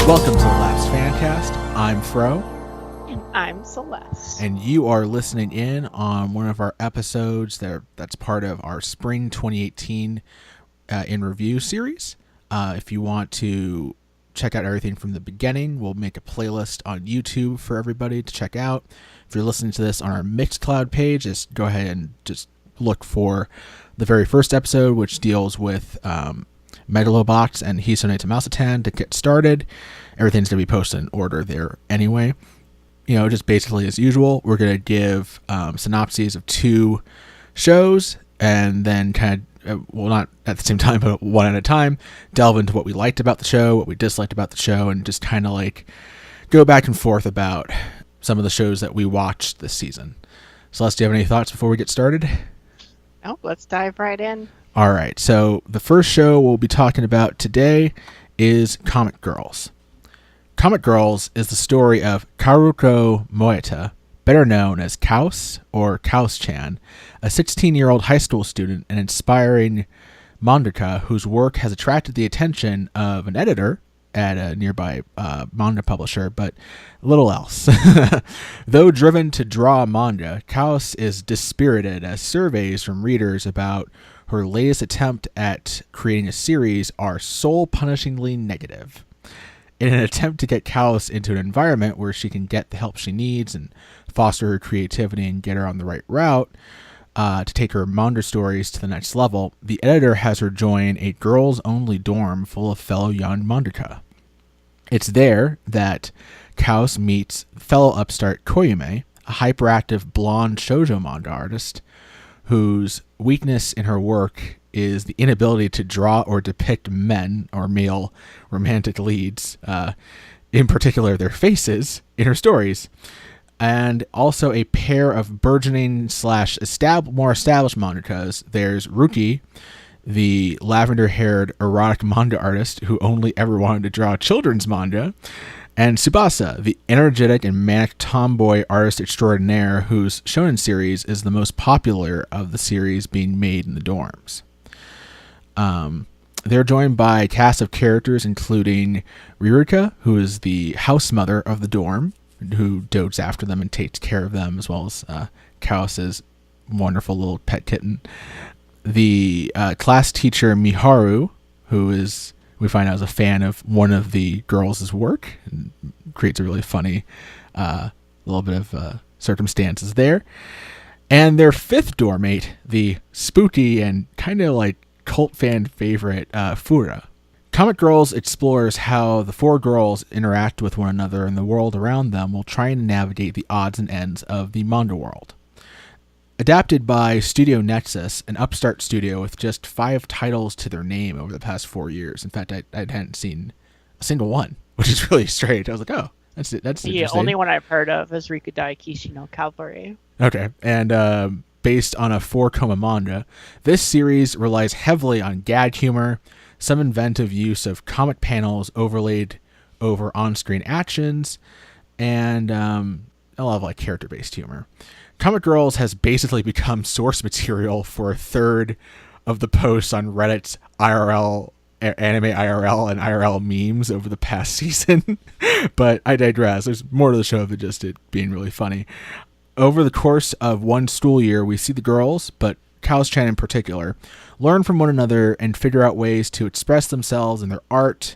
Welcome to the last Fancast. I'm Fro. And I'm Celeste. And you are listening in on one of our episodes that's part of our Spring 2018 in Review series. If you want to check out everything from the beginning, we'll make a playlist on YouTube for everybody to check out. If you're listening to this on our Mixcloud page, just go ahead and just look for the very first episode, which deals with Megalobox and Hisone to Mousatan to get started. Everything's going to be posted in order there anyway. You know, just basically as usual, we're going to give synopses of two shows and then kind of, well, not at the same time, but one at a time, delve into what we liked about the show, what we disliked about the show, and just kind of like go back and forth about some of the shows that we watched this season. Celeste, do you have any thoughts before we get started? Oh, let's dive right in. All right, so the first show we'll be talking about today is Comic Girls. Comic Girls is the story of Kaoruko Moeta, better known as Kaos or Kaos-chan, a 16-year-old high school student and inspiring mangaka whose work has attracted the attention of an editor at a nearby manga publisher, but little else. Though driven to draw manga, Kaos is dispirited as surveys from readers about her latest attempt at creating a series are soul-punishingly negative. In an attempt to get Kaos into an environment where she can get the help she needs and foster her creativity and get her on the right route to take her manga stories to the next level, the editor has her join a girls-only dorm full of fellow young mangaka. It's there that Kaos meets fellow upstart Koyume, a hyperactive blonde shoujo manga artist whose weakness in her work is the inability to draw or depict men or male romantic leads, in particular their faces, in her stories. And also a pair of burgeoning / more established mangakas. There's Ruki, the lavender-haired erotic manga artist who only ever wanted to draw children's manga, and Tsubasa, the energetic and manic tomboy artist extraordinaire whose shonen series is the most popular of the series being made in the dorms. They're joined by a cast of characters including Ririka, who is the house mother of the dorm, who dotes after them and takes care of them, as well as Kaos's wonderful little pet kitten. The class teacher Miharu, who is, we find out, is a fan of one of the girls' work, and creates a really funny little bit of circumstances there. And their fifth dorm mate, the spooky and kind of like cult fan favorite Fura. Comic Girls explores how the four girls interact with one another and the world around them while trying to navigate the odds and ends of the manga world. Adapted by Studio Nexus, an upstart studio with just 5 titles to their name over the past 4 years. In fact, I hadn't seen a single one, which is really strange. I was like, oh, that's interesting. The only one I've heard of is Rikudai Kishi no Cavalry. Okay, and based on a 4-koma manga, this series relies heavily on gag humor, some inventive use of comic panels overlaid over on-screen actions, and a lot of like character-based humor. Comic Girls has basically become source material for a third of the posts on Reddit's IRL, anime IRL, and IRL memes over the past season. But I digress. There's more to the show than just it being really funny. Over the course of one school year, we see the girls, but Kaos-chan in particular, learn from one another and figure out ways to express themselves in their art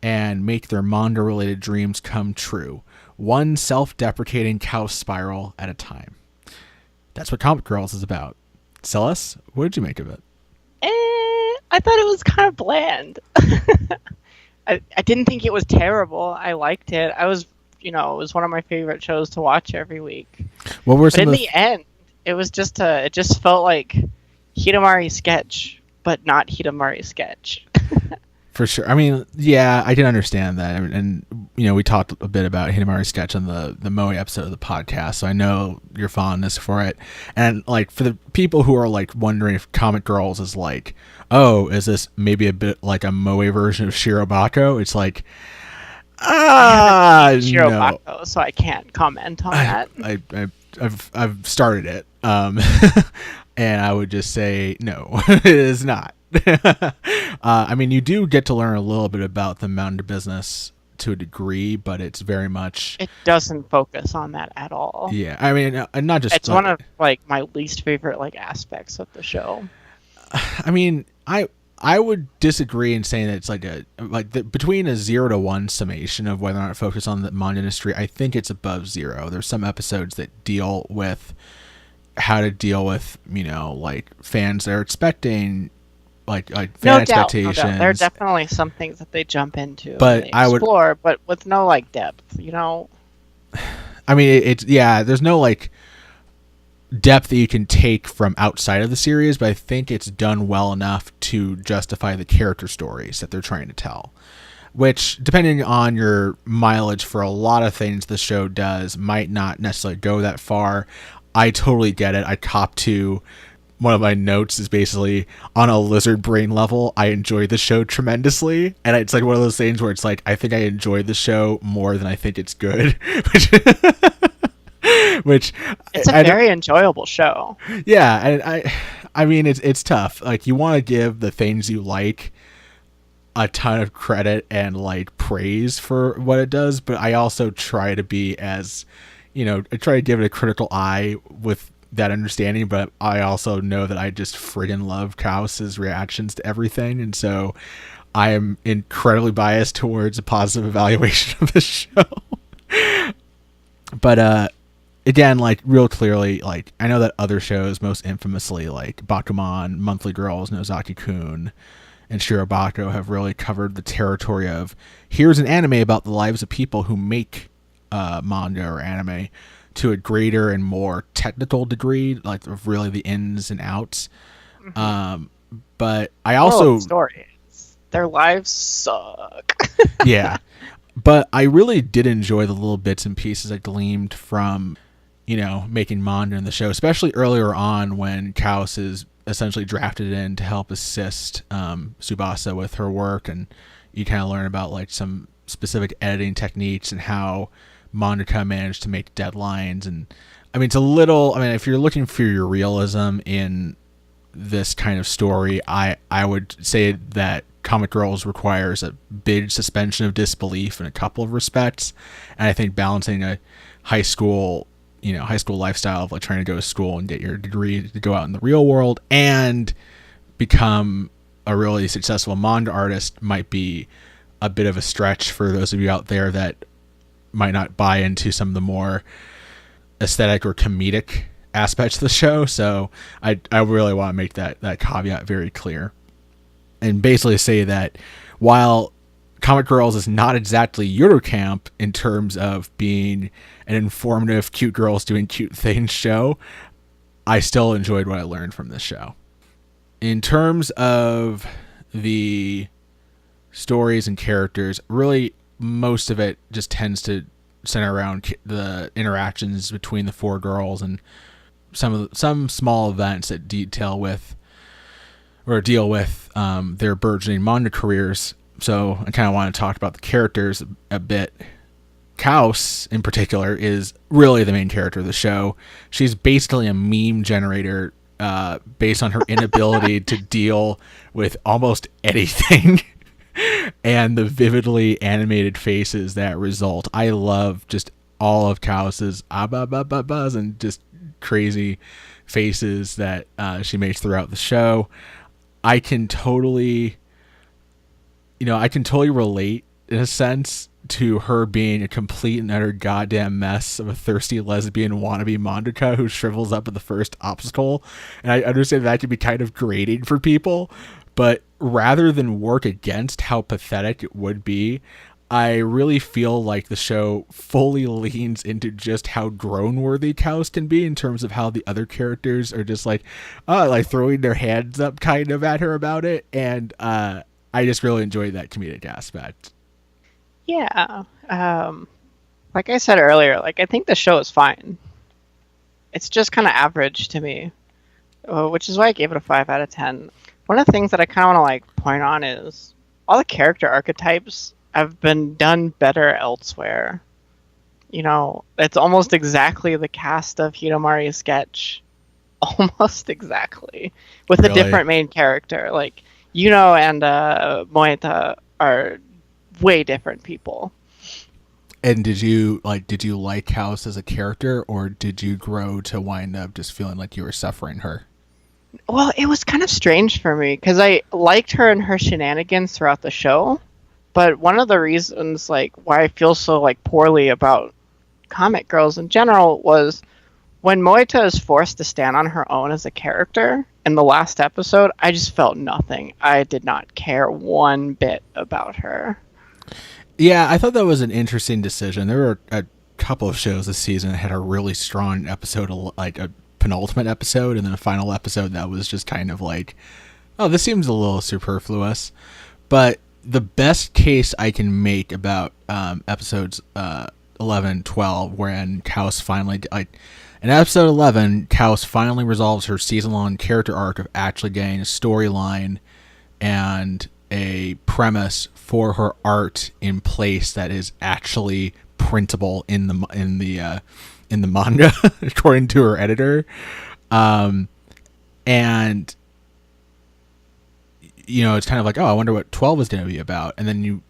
and make their manga-related dreams come true. One self-deprecating Kaos spiral at a time. That's what Comic Girls is about. Celes, what did you make of it? I thought it was kind of bland. I didn't think it was terrible. I liked it. It was one of my favorite shows to watch every week. What were some but in the end, it was it just felt like Hidamari sketch, but not Hidamari sketch. For sure. I mean, yeah, I can understand that. And we talked a bit about Hidamari sketch on the Moe episode of the podcast, so I know your fondness for it. And like for the people who are like wondering if Comic Girls is like, oh, is this maybe a bit like a Moe version of Shirobako? It's like, Shirobako, no. So I can't comment on that. I've started it, and I would just say no, it is not. I mean, you do get to learn a little bit about the manga business to a degree, but it's very much. It doesn't focus on that at all. Yeah, I mean, and not just. It's one of like my least favorite like aspects of the show. I mean, I would disagree in saying that it's between a 0 to 1 summation of whether or not it focuses on the manga industry. I think it's above 0. There's some episodes that deal with how to deal with, like fans that are expecting, like fan expectations. No doubt. There are definitely some things that they jump into, but and they explore, but with no like depth. I mean, there's no like depth that you can take from outside of the series, but I think it's done well enough to justify the character stories that they're trying to tell, which, depending on your mileage for a lot of things the show does, might not necessarily go that far. I totally get it. I cop to one of my notes is basically, on a lizard brain level, I enjoy the show tremendously, and it's like one of those things where it's like, I think I enjoy the show more than I think it's good. Which it's a very enjoyable show. Yeah, and I mean it's tough. Like, you want to give the things you like a ton of credit and like praise for what it does, but I also try to be as, I try to give it a critical eye with that understanding, but I also know that I just friggin' love Kaos's reactions to everything, and so I am incredibly biased towards a positive evaluation of the show. But again, like, real clearly, like, I know that other shows, most infamously, like Bakuman, Monthly Girls, Nozaki-kun, and Shirobako, have really covered the territory of, here's an anime about the lives of people who make manga or anime to a greater and more technical degree, like, of really the ins and outs. Mm-hmm. But I also... stories. Their lives suck. Yeah. But I really did enjoy the little bits and pieces I gleaned from... making manga in the show, especially earlier on when Kaos is essentially drafted in to help assist Tsubasa with her work, and you kind of learn about like some specific editing techniques and how mangaka managed to make deadlines. And I mean, if you're looking for your realism in this kind of story, I would say that Comic Girls requires a big suspension of disbelief in a couple of respects, and I think balancing a high school lifestyle of like trying to go to school and get your degree to go out in the real world and become a really successful manga artist might be a bit of a stretch for those of you out there that might not buy into some of the more aesthetic or comedic aspects of the show. So I really want to make that caveat very clear and basically say that while Comic Girls is not exactly Eurocamp in terms of being an informative, cute girls doing cute things show, I still enjoyed what I learned from this show. In terms of the stories and characters, really most of it just tends to center around the interactions between the four girls and some small events that deal with their burgeoning manga careers. So I kind of want to talk about the characters a bit. Kaos, in particular, is really the main character of the show. She's basically a meme generator based on her inability to deal with almost anything and the vividly animated faces that result. I love just all of Kaos's buzz and just crazy faces that she makes throughout the show. I can totally relate in a sense to her being a complete and utter goddamn mess of a thirsty lesbian wannabe mangaka who shrivels up at the first obstacle. And I understand that can be kind of grating for people, but rather than work against how pathetic it would be, I really feel like the show fully leans into just how grown-worthy Kaos can be in terms of how the other characters are just like throwing their hands up kind of at her about it. And I just really enjoyed that comedic aspect. Yeah. Like I said earlier, like I think the show is fine. It's just kind of average to me, which is why I gave it a 5 out of 10. One of the things that I kind of want to like point on is all the character archetypes have been done better elsewhere. It's almost exactly the cast of Hitomari's sketch. Almost exactly. With a different main character. Like, and Moeta are way different people. And did you like House as a character, or did you grow to wind up just feeling like you were suffering her? Well, it was kind of strange for me because I liked her and her shenanigans throughout the show. But one of the reasons, like, why I feel so like poorly about comic girls in general was when Moita is forced to stand on her own as a character in the last episode. I just felt nothing. I did not care one bit about her. Yeah, I thought that was an interesting decision. There were a couple of shows this season that had a really strong episode, like a penultimate episode, and then a final episode that was just kind of like, oh, this seems a little superfluous. But the best case I can make about episodes 11 and 12, when Kaos finally, like, in episode 11, Kaos finally resolves her season-long character arc of actually getting a storyline and a premise for her art in place that is actually printable in the manga, according to her editor. And it's kind of like, oh, I wonder what 12 is going to be about. And then you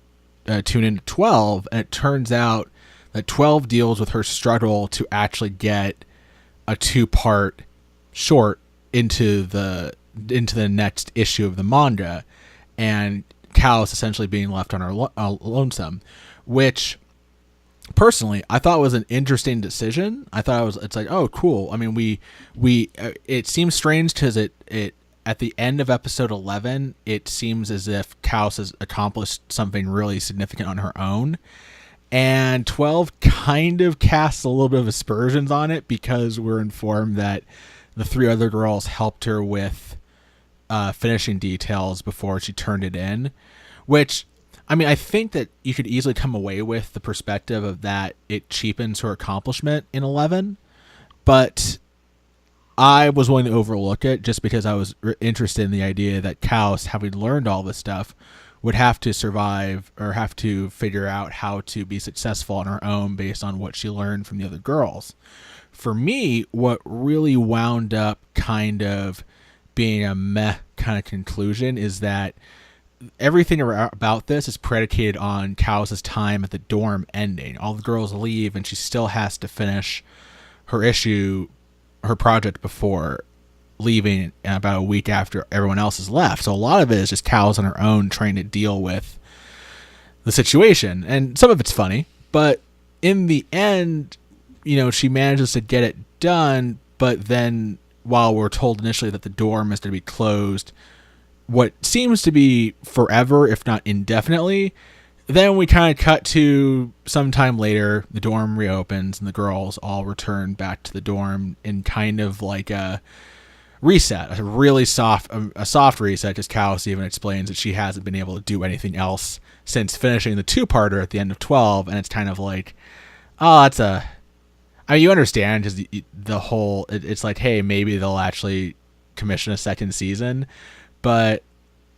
tune into 12, and it turns out that 12 deals with her struggle to actually get a 2-part short into the next issue of the manga, and Kaos essentially being left on her lonesome, which personally I thought was an interesting decision. I thought it's like, oh, cool. I mean, we it seems strange because it at the end of episode 11, it seems as if Kaos has accomplished something really significant on her own. And 12 kind of casts a little bit of aspersions on it because we're informed that the 3 other girls helped her with finishing details before she turned it in. Which, I mean, I think that you could easily come away with the perspective of that it cheapens her accomplishment in 11. But I was willing to overlook it just because I was interested in the idea that Kaos, having learned all this stuff, would have to survive or have to figure out how to be successful on her own based on what she learned from the other girls. For me, what really wound up kind of being a meh kind of conclusion is that everything about this is predicated on Kaos' time at the dorm ending. All the girls leave and she still has to finish her project before leaving about a week after everyone else has left. So a lot of it is just Kaos on her own trying to deal with the situation. And some of it's funny, but in the end, she manages to get it done. But then while we're told initially that the dorm is going to be closed, what seems to be forever, if not indefinitely, then we kind of cut to some time later, the dorm reopens and the girls all return back to the dorm in kind of like a reset, a really soft reset, because Kaos even explains that she hasn't been able to do anything else since finishing the 2-parter at the end of 12, and it's kind of like, oh, I mean, you understand, because the whole, it's like, hey, maybe they'll actually commission a second season, but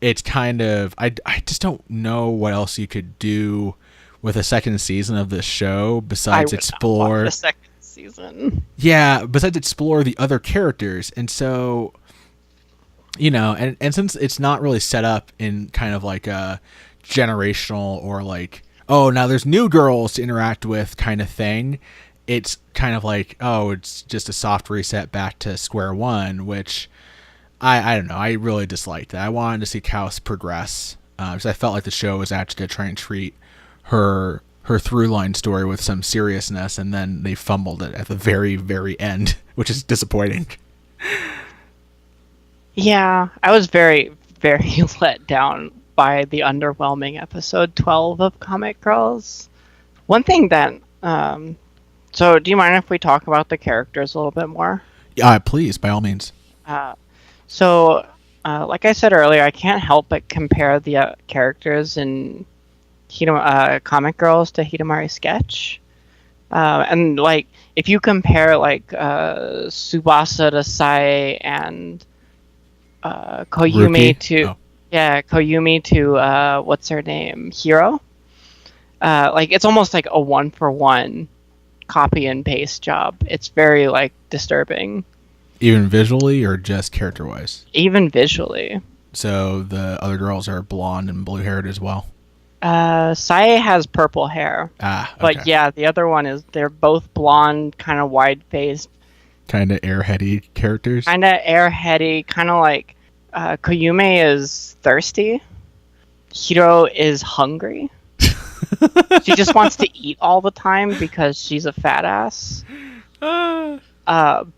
it's kind of, I just don't know what else you could do with a second season of this show besides explore the second season. Yeah, besides explore the other characters. And so, and since it's not really set up in kind of like a generational or like, oh, now there's new girls to interact with kind of thing, it's kind of like, oh, it's just a soft reset back to square one, which I don't know. I really disliked that. I wanted to see Kaos progress because I felt like the show was actually going to try and treat her through line story with some seriousness, and then they fumbled it at the very, very end, which is disappointing. Yeah, I was very, very let down by the underwhelming episode 12 of Comic Girls. One thing that, so do you mind if we talk about the characters a little bit more? Yeah, please, by all means. So, like I said earlier, I can't help but compare the characters in Comic Girls to Hidamari Sketch. And, like, if you compare, like, Tsubasa to Sae and Koyumi Koyumi to, what's her name? Hiro? Like, it's almost like a one-for-one copy and paste job. It's very, like, disturbing. Even visually or just character-wise? Even visually. So the other girls are blonde and blue-haired as well? Sae has purple hair, Ah, okay. but yeah, the other one is they're both blonde, kind of wide faced, Kind of airheady characters. kind of airheady, kind of like Koyume is thirsty. Hiro is hungry. She just wants to eat all the time because she's a fat ass. Ah.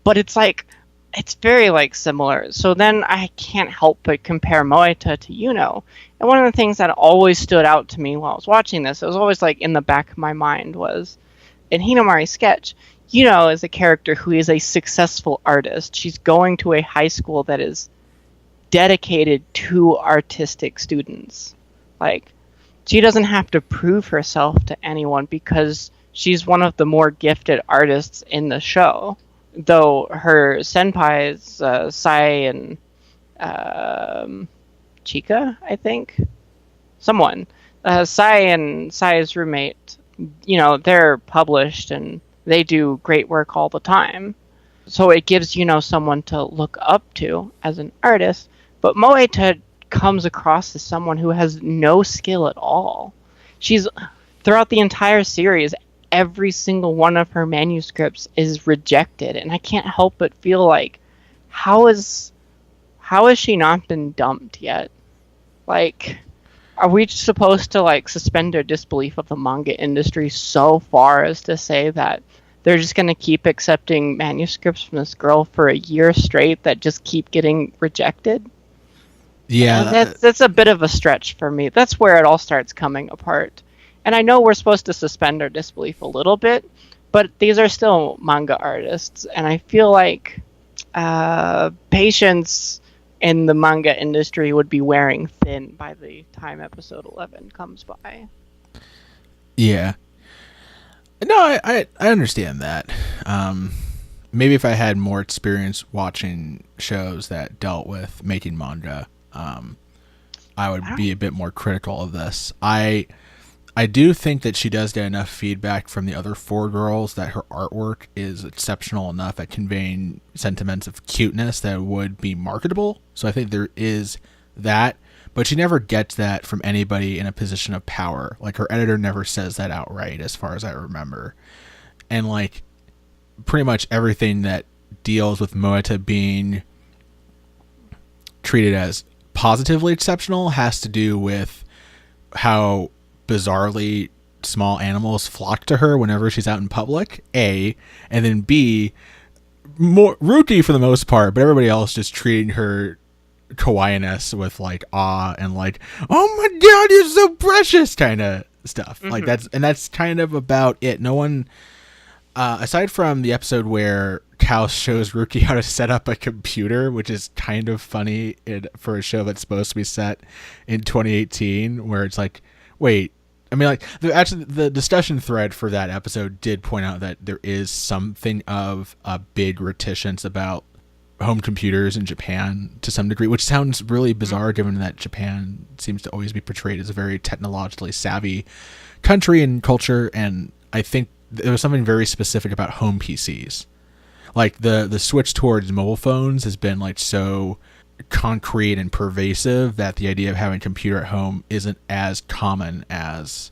But it's like it's very like similar. So then I can't help but compare Moeta to Yuno. And one of the things that always stood out to me while I was watching this, it was always like in the back of my mind was in Hinamari's sketch, Yuno is a character who is a successful artist. She's going to a high school that is dedicated to artistic students. Like she doesn't have to prove herself to anyone because she's one of the more gifted artists in the show. Though her senpais, Sai and Chika, I think, someone, Sai and Sai's roommate, they're published and they do great work all the time. So it gives, someone to look up to as an artist. But Moeta comes across as someone who has no skill at all. She's, throughout the entire series, every single one of her manuscripts is rejected, and I can't help but feel like, how has she not been dumped yet? Like, are we supposed to like suspend our disbelief of the manga industry so far as to say that they're just going to keep accepting manuscripts from this girl for a year straight that just keep getting rejected? Yeah, That's a bit of a stretch for me. That's where it all starts coming apart. And I know we're supposed to suspend our disbelief a little bit, but these are still manga artists, and I feel like patience in the manga industry would be wearing thin by the time episode 11 comes by. yeah. No, I understand that. Maybe if I had more experience watching shows that dealt with making manga, I would be a bit more critical of this. I do think that she does get enough feedback from the other four girls that her artwork is exceptional enough at conveying sentiments of cuteness that would be marketable. So I think there is that, but she never gets that from anybody in a position of power. Like her editor never says that outright, as far as I remember. And like pretty much everything that deals with Moeta being treated as positively exceptional has to do with how bizarrely small animals flock to her whenever she's out in public, A, and then B, more Ruki for the most part, but everybody else just treating her kawaii-ness with like awe and like, oh my god, you're so precious kind of stuff. Mm-hmm. Like that's kind of about it. No one aside from the episode where Kaos shows Ruki how to set up a computer, which is kind of funny for a show that's supposed to be set in 2018, where it's like, wait, I mean, like the discussion thread for that episode did point out that there is something of a big reticence about home computers in Japan to some degree, which sounds really bizarre given that Japan seems to always be portrayed as a very technologically savvy country and culture. And I think there was something very specific about home PCs. Like the switch towards mobile phones has been like so concrete and pervasive that the idea of having a computer at home isn't as common as,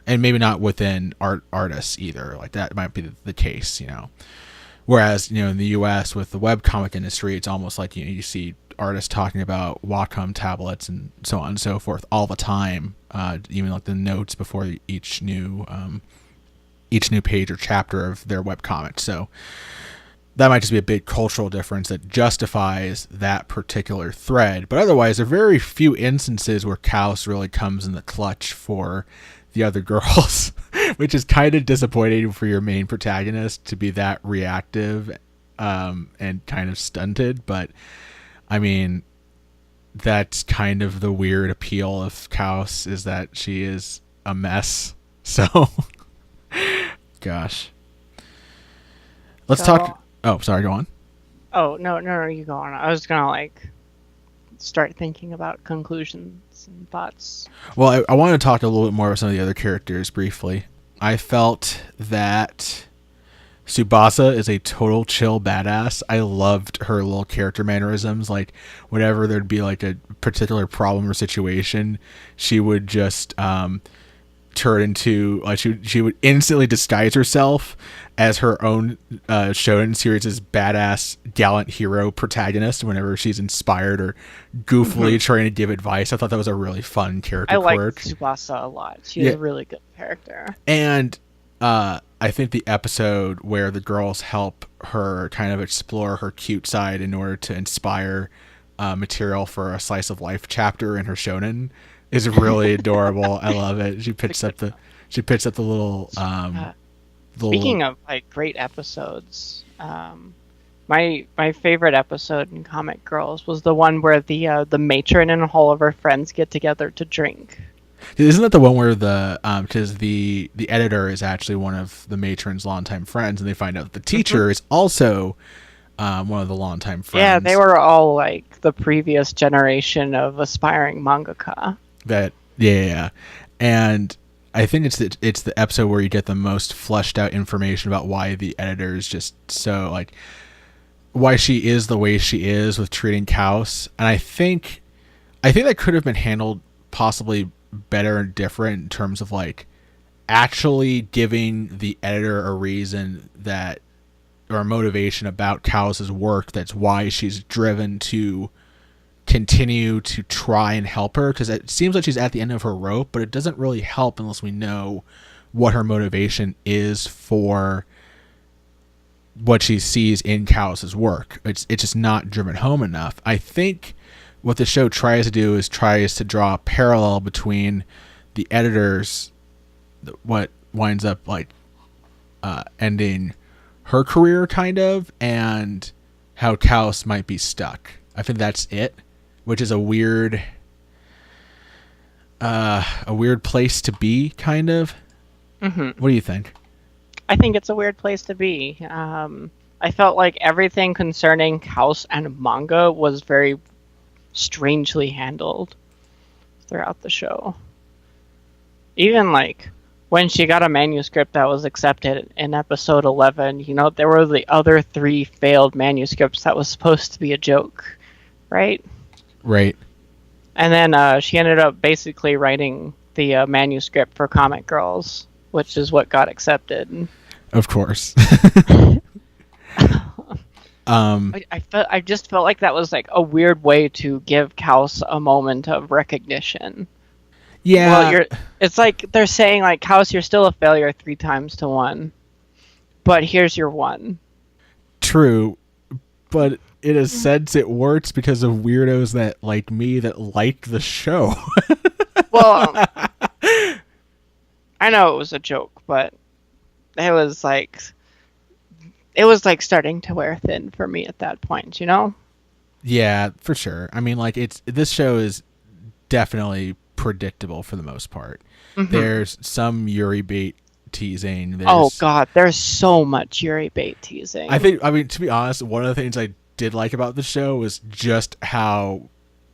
and maybe not within artists either. Like that might be the case, Whereas, in the US with the webcomic industry, it's almost like, you see artists talking about Wacom tablets and so on and so forth all the time. Even like the notes before each new page or chapter of their webcomic. So that might just be a big cultural difference that justifies that particular thread. But otherwise, there are very few instances where Kaos really comes in the clutch for the other girls, which is kind of disappointing for your main protagonist to be that reactive and kind of stunted. But, I mean, that's kind of the weird appeal of Kaos, is that she is a mess. So, gosh. Let's talk... Oh, sorry, go on. Oh, no, you go on. I was going to, start thinking about conclusions and thoughts. Well, I want to talk a little bit more about some of the other characters briefly. I felt that Tsubasa is a total chill badass. I loved her little character mannerisms. Like, whenever there'd be like a particular problem or situation, she would just turn into like she would instantly disguise herself as her own shonen series' badass gallant hero protagonist whenever she's inspired or goofily trying to give advice. I thought that was a really fun character I like quirk. Tsubasa a lot. She's a really good character. And I think the episode where the girls help her kind of explore her cute side in order to inspire material for a slice of life chapter in her shonen is really adorable. I love it. She picks up the little Speaking of like great episodes, my favorite episode in Comic Girls was the one where the matron and all of her friends get together to drink. Isn't that the one where because the editor is actually one of the matron's longtime friends, and they find out the teacher is also one of the longtime friends. Yeah, they were all like the previous generation of aspiring mangaka. Yeah, and I think it's the episode where you get the most fleshed out information about why the editor is just so like why she is the way she is with treating Kaos, and I think that could have been handled possibly better and different in terms of like actually giving the editor a reason that or a motivation about Kaos's work that's why she's driven to continue to try and help her, because it seems like she's at the end of her rope, but it doesn't really help unless we know what her motivation is for what she sees in Kaos's work. It's just not driven home enough. I think what the show tries to do is tries to draw a parallel between the editors, what winds up like ending her career kind of, and how Kaos might be stuck. I think that's it, which is a weird place to be, kind of. What do you think? I think it's a weird place to be. I felt like everything concerning Kaos and manga was very strangely handled throughout the show. Even like when she got a manuscript that was accepted in episode 11, there were the other 3 failed manuscripts that was supposed to be a joke, right? Right. And then she ended up basically writing the manuscript for Comic Girls, which is what got accepted. Of course. I just felt like that was like a weird way to give Kaos a moment of recognition. Yeah. Well, it's like they're saying like, Kaos, you're still a failure 3 times to 1, but here's your 1. True, but in a sense it works because of weirdos that like me that like the show. Well, I know it was a joke, but it was like starting to wear thin for me at that point, Yeah, for sure. I mean, like this show is definitely predictable for the most part. There's some Yuri bait teasing. Oh god, there's so much Yuri bait teasing. I mean, to be honest, one of the things I did like about the show was just how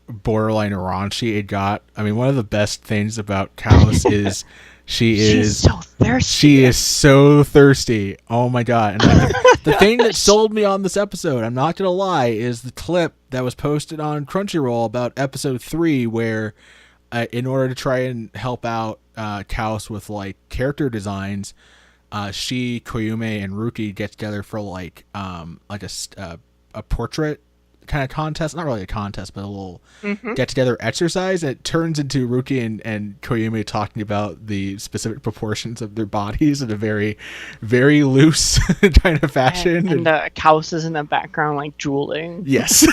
borderline raunchy it got. I mean, one of the best things about Kaos is she's so thirsty. She is so thirsty. Oh my god. And the thing that sold me on this episode, I'm not gonna lie, is the clip that was posted on Crunchyroll about episode 3 where in order to try and help out Kaos with like character designs, she, Koyume, and Ruki get together for like a portrait kind of contest. Not really a contest, but a little get together exercise. And it turns into Ruki and Koyume talking about the specific proportions of their bodies in a very, very loose kind of fashion. And Kaos is in the background like drooling. Yes.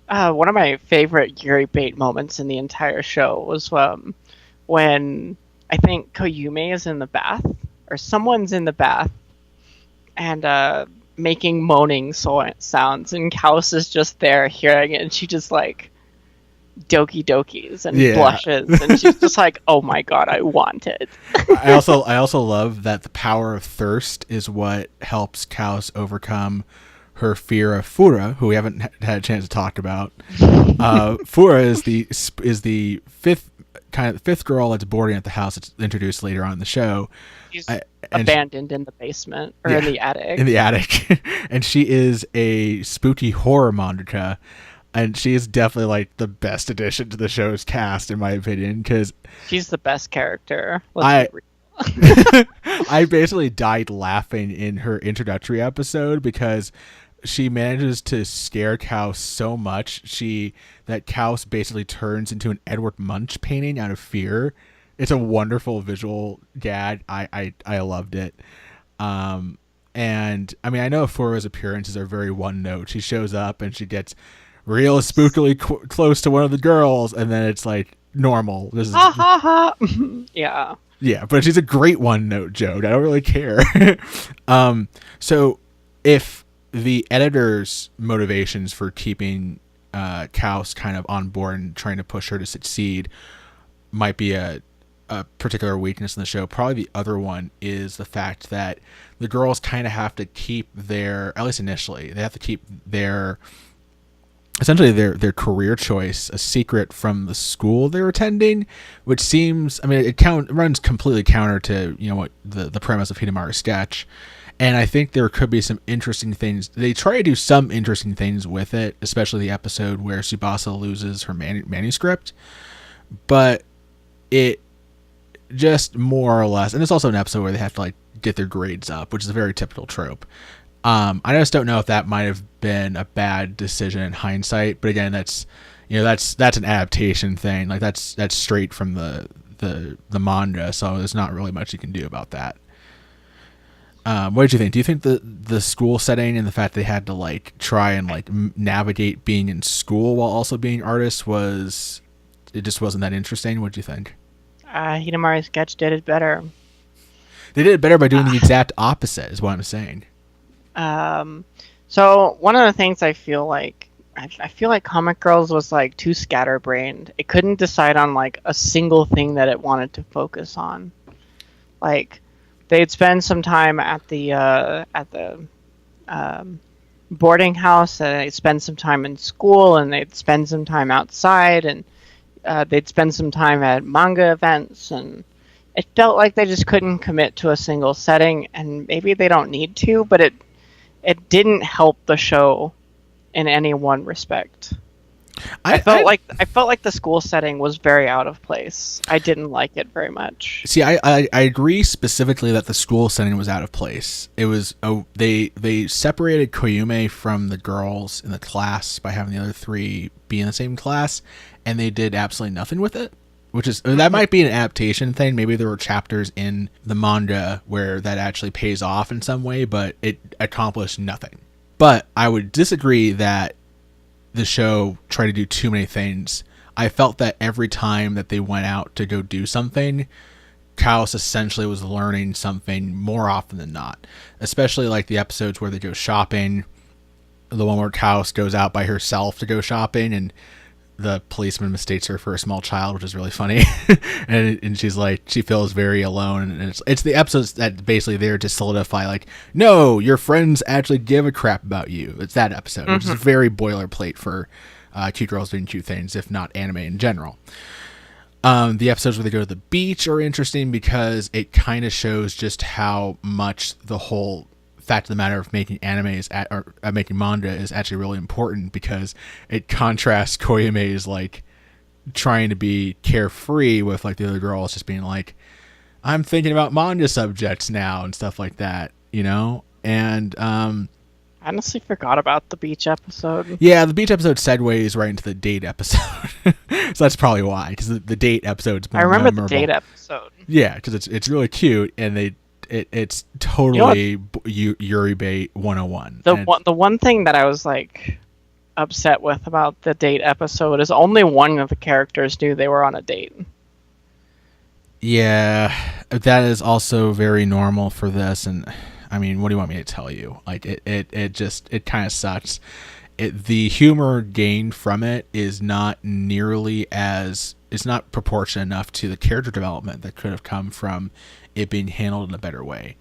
One of my favorite Yuri bait moments in the entire show was when I think Koyume is in the bath, or someone's in the bath, and making moaning sounds, and Kaos is just there hearing it, and she just like doki dokis and blushes, and she's just like, oh my god, I want it. I also love that the power of thirst is what helps Kaos overcome her fear of Fura, who we haven't had a chance to talk about. Fura is the fifth girl that's boarding at the house. That's introduced later on in the show. She's abandoned in the basement or in the attic. In the attic, and she is a spooky horror mangaka. And she is definitely like the best addition to the show's cast, in my opinion, because she's the best character. I basically died laughing in her introductory episode because she manages to scare Kaos so much that Kaos basically turns into an Edward Munch painting out of fear. It's a wonderful visual gag. I loved it. And I mean, I know Fura's appearances are very one note. She shows up and she gets real spookily close to one of the girls, and then it's like normal. This is yeah, but she's a great one note joke. I don't really care. So if the editor's motivations for keeping Kaos kind of on board and trying to push her to succeed might be a particular weakness in the show, probably the other one is the fact that the girls kind of have to keep at least initially, they have to keep essentially their career choice a secret from the school they're attending, which seems, I mean, it runs completely counter to, what the premise of Hidemaru's sketch. And I think there could be some interesting things. They try to do some interesting things with it, especially the episode where Tsubasa loses her manuscript. But it just more or less, and it's also an episode where they have to like get their grades up, which is a very typical trope. I just don't know if that might have been a bad decision in hindsight. But again, that's an adaptation thing. Like that's straight from the manga, so there's not really much you can do about that. What did you think? Do you think the school setting and the fact they had to like try and like navigate being in school while also being artists it just wasn't that interesting? What do you think? Hidemaru's sketch did it better. They did it better by doing the exact opposite, is what I'm saying. So one of the things I feel like Comic Girls was like too scatterbrained. It couldn't decide on like a single thing that it wanted to focus on. Like they'd spend some time at the boarding house, and they'd spend some time in school, and they'd spend some time outside, and they'd spend some time at manga events, and it felt like they just couldn't commit to a single setting, and maybe they don't need to, but it didn't help the show in any one respect. I felt like the school setting was very out of place. I didn't like it very much. See, I agree specifically that the school setting was out of place. It was they separated Koyume from the girls in the class by having the other three be in the same class, and they did absolutely nothing with it. That might be an adaptation thing. Maybe there were chapters in the manga where that actually pays off in some way, but it accomplished nothing. But I would disagree that the show tried to do too many things. I felt that every time that they went out to go do something, Kaos essentially was learning something more often than not. Especially like the episodes where they go shopping. The one where Kaos goes out by herself to go shopping and the policeman mistakes her for a small child, which is really funny. and she's like, she feels very alone. And it's the episodes that basically there to solidify, like, no, your friends actually give a crap about you. It's that episode, which is very boilerplate for cute girls doing cute things, if not anime in general. The episodes where they go to the beach are interesting because it kind of shows just how much the whole fact of the matter of making making manga is actually really important, because it contrasts Koyume's like trying to be carefree with like the other girls just being like, I'm thinking about manga subjects now and stuff like that, and I honestly forgot about the beach episode. Yeah, the beach episode segues right into the date episode. So that's probably why, because the date episode's more memorable. The date episode. Yeah, because it's really cute, and it's totally Yuribei 101. The one thing that I was like upset with about the date episode is only one of the characters knew they were on a date. Yeah, that is also very normal for this, and I mean, what do you want me to tell you? Like it kind of sucks. The humor gained from it is not nearly it's not proportionate enough to the character development that could have come from it being handled in a better way.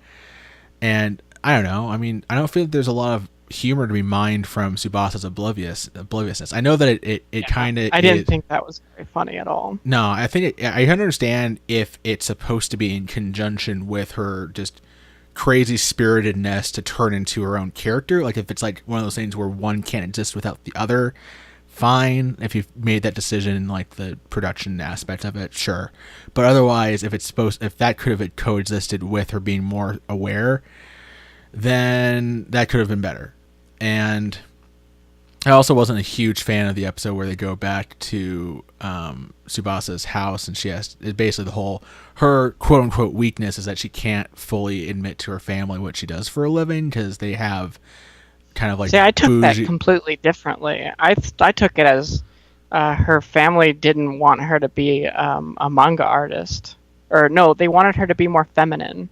And I don't know. I mean, I don't feel that there's a lot of humor to be mined from Tsubasa's obliviousness. I know that it kind of. I didn't think that was very funny at all. No, I think I understand if it's supposed to be in conjunction with her just crazy spiritedness to turn into her own character. Like if it's like one of those things where one can't exist without the other, fine. If you've made that decision, like the production aspect of it, sure. But otherwise, if that could have coexisted with her being more aware, then that could have been better. And I also wasn't a huge fan of the episode where they go back to Tsubasa's house, and basically her quote unquote weakness is that she can't fully admit to her family what she does for a living because they have kind of like. See, I took that completely differently. I took it as her family didn't want her to be a manga artist, or no, they wanted her to be more feminine.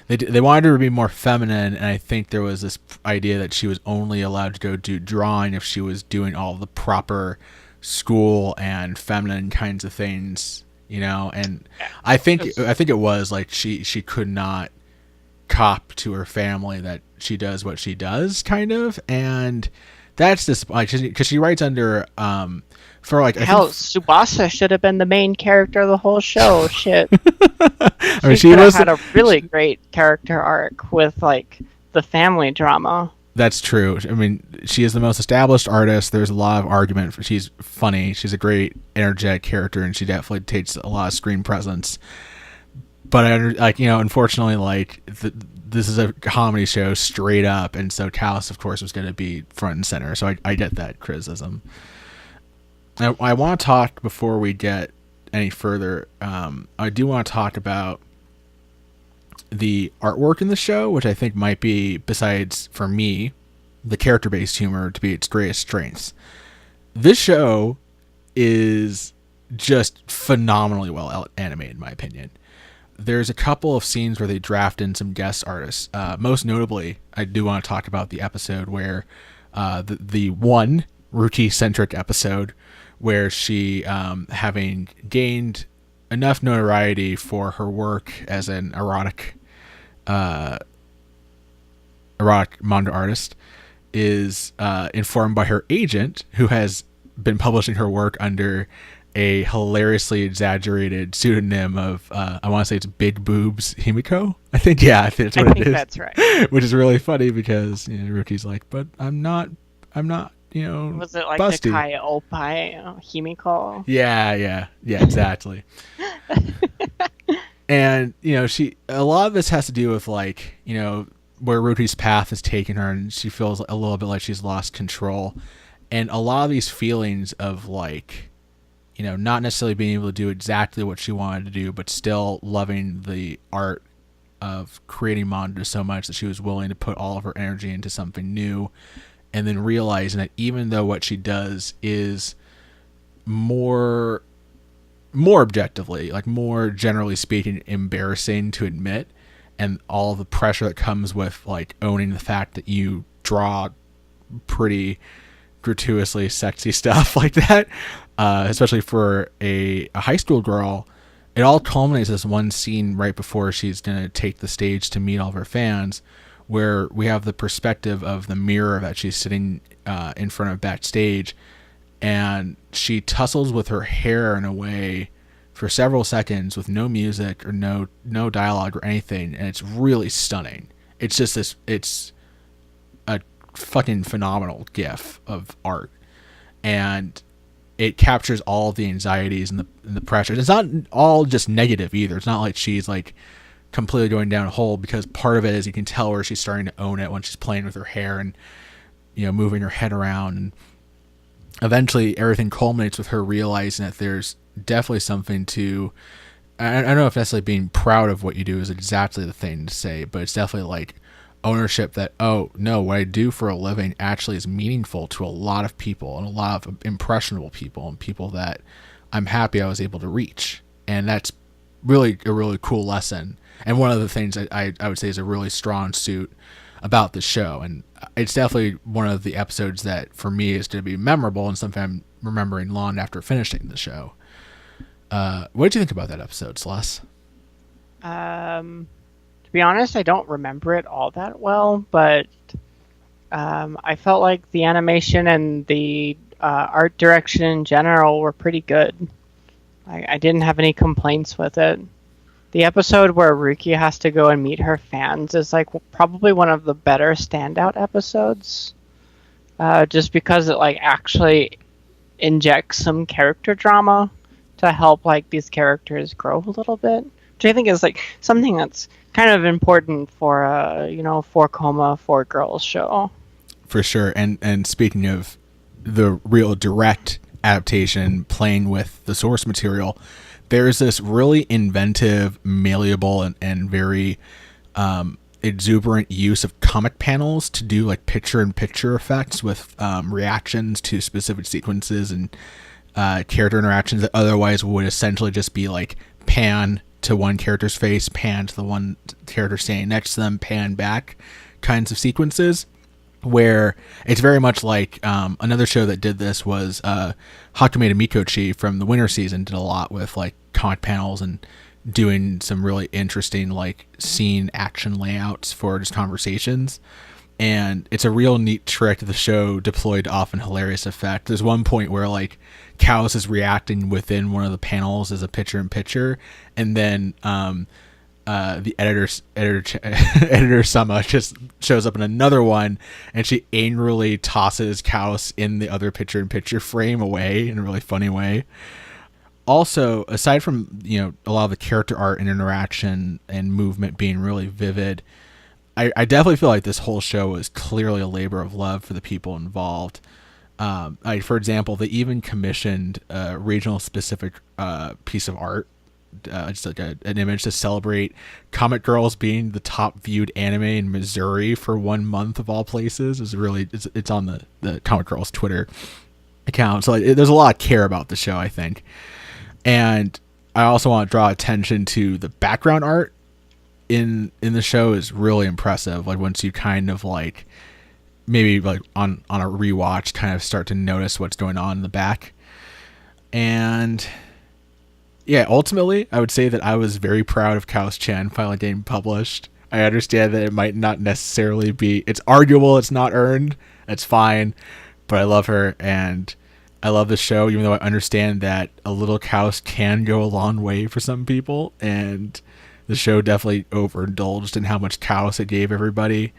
They wanted her to be more feminine, and I think there was this idea that she was only allowed to go do drawing if she was doing all the proper school and feminine kinds of things, And I think it was like she could not cop to her family that she does what she does, kind of, and that's just like because she writes under for like Tsubasa should have been the main character of the whole show. Shit. I mean, she had a really great character arc with like the family drama. That's true. I mean, she is the most established artist. There's a lot of argument. She's funny. She's a great, energetic character, and she definitely takes a lot of screen presence. But unfortunately, this is a comedy show straight up, and so Kaos, of course, was going to be front and center. So I get that criticism. I want to talk before we get any further. I do want to talk about the artwork in the show, which I think might be, besides for me, the character-based humor to be its greatest strengths. This show is just phenomenally well animated, in my opinion. There's a couple of scenes where they draft in some guest artists. Most notably, I do want to talk about the episode where the one Ruki-centric episode where she, having gained enough notoriety for her work as an erotic manga artist, is informed by her agent, who has been publishing her work under a hilariously exaggerated pseudonym of I want to say it's Big Boobs Himiko. I think that's what it is. That's right. Which is really funny because Ruki's like, but I'm not. Was it like busty. the Kai Oppai Himiko? Yeah, exactly. And a lot of this has to do with where Ruki's path has taken her, and she feels a little bit like she's lost control, and a lot of these feelings of not necessarily being able to do exactly what she wanted to do, but still loving the art of creating manga so much that she was willing to put all of her energy into something new, and then realizing that even though what she does is more objectively, more generally speaking, embarrassing to admit, and all the pressure that comes with owning the fact that you draw pretty gratuitously sexy stuff like that, especially for a high school girl, it all culminates this one scene right before she's going to take the stage to meet all of her fans, where we have the perspective of the mirror that she's sitting in front of backstage, and she tussles with her hair in a way for several seconds with no music or no dialogue or anything, and it's really stunning. It's just it's a fucking phenomenal gif of art, and it captures all the anxieties and the pressures. It's not all just negative either. It's not like she's completely going down a hole, because part of it is you can tell where she's starting to own it when she's playing with her hair and moving her head around, and eventually everything culminates with her realizing that there's definitely something to, I don't know if necessarily being proud of what you do is exactly the thing to say, but it's definitely ownership that, oh no, what I do for a living actually is meaningful to a lot of people, and a lot of impressionable people, and people that I'm happy I was able to reach. And that's really a really cool lesson, and one of the things that I would say is a really strong suit about the show. And it's definitely one of the episodes that for me is going to be memorable, and something I'm remembering long after finishing the show. What did you think about that episode, Celeste? To be honest, I don't remember it all that well, but I felt like the animation and the art direction in general were pretty good. I didn't have any complaints with it. The episode where Ruki has to go and meet her fans is like probably one of the better standout episodes, just because it like actually injects some character drama to help like these characters grow a little bit, which I think is like something that's kind of important for a 4 girls show. For sure. And speaking of the real direct adaptation, playing with the source material, there's this really inventive, malleable, and very exuberant use of comic panels to do like picture-in-picture effects with reactions to specific sequences and character interactions that otherwise would essentially just be like pan to one character's face, pan to the one character standing next to them, pan back kinds of sequences, where it's very much like another show that did this was Hakume to Mikochi from the winter season did a lot with like comic panels and doing some really interesting like scene action layouts for just conversations. And it's a real neat trick the show deployed often hilarious effect. There's one point where like Kaos is reacting within one of the panels as a picture-in-picture, and then the editor Sama just shows up in another one, and she angrily tosses Kaos in the other picture-in-picture frame away in a really funny way. Also, aside from a lot of the character art and interaction and movement being really vivid, I definitely feel like this whole show was clearly a labor of love for the people involved. For example, they even commissioned a regional specific piece of art, just like an image to celebrate Comic Girls being the top viewed anime in Missouri for 1 month of all places. It's on the Comic Girls Twitter account. So there's a lot of care about the show, I think. And I also want to draw attention to the background art in the show is really impressive. Like once you kind of like maybe like on a rewatch kind of start to notice what's going on in the back. And yeah, ultimately I would say that I was very proud of Kaos-chan finally getting published. I understand that it might not necessarily be, it's arguable, it's not earned, it's fine, but I love her and I love the show, even though I understand that a little Kaos can go a long way for some people, and the show definitely overindulged in how much Kaos it gave everybody.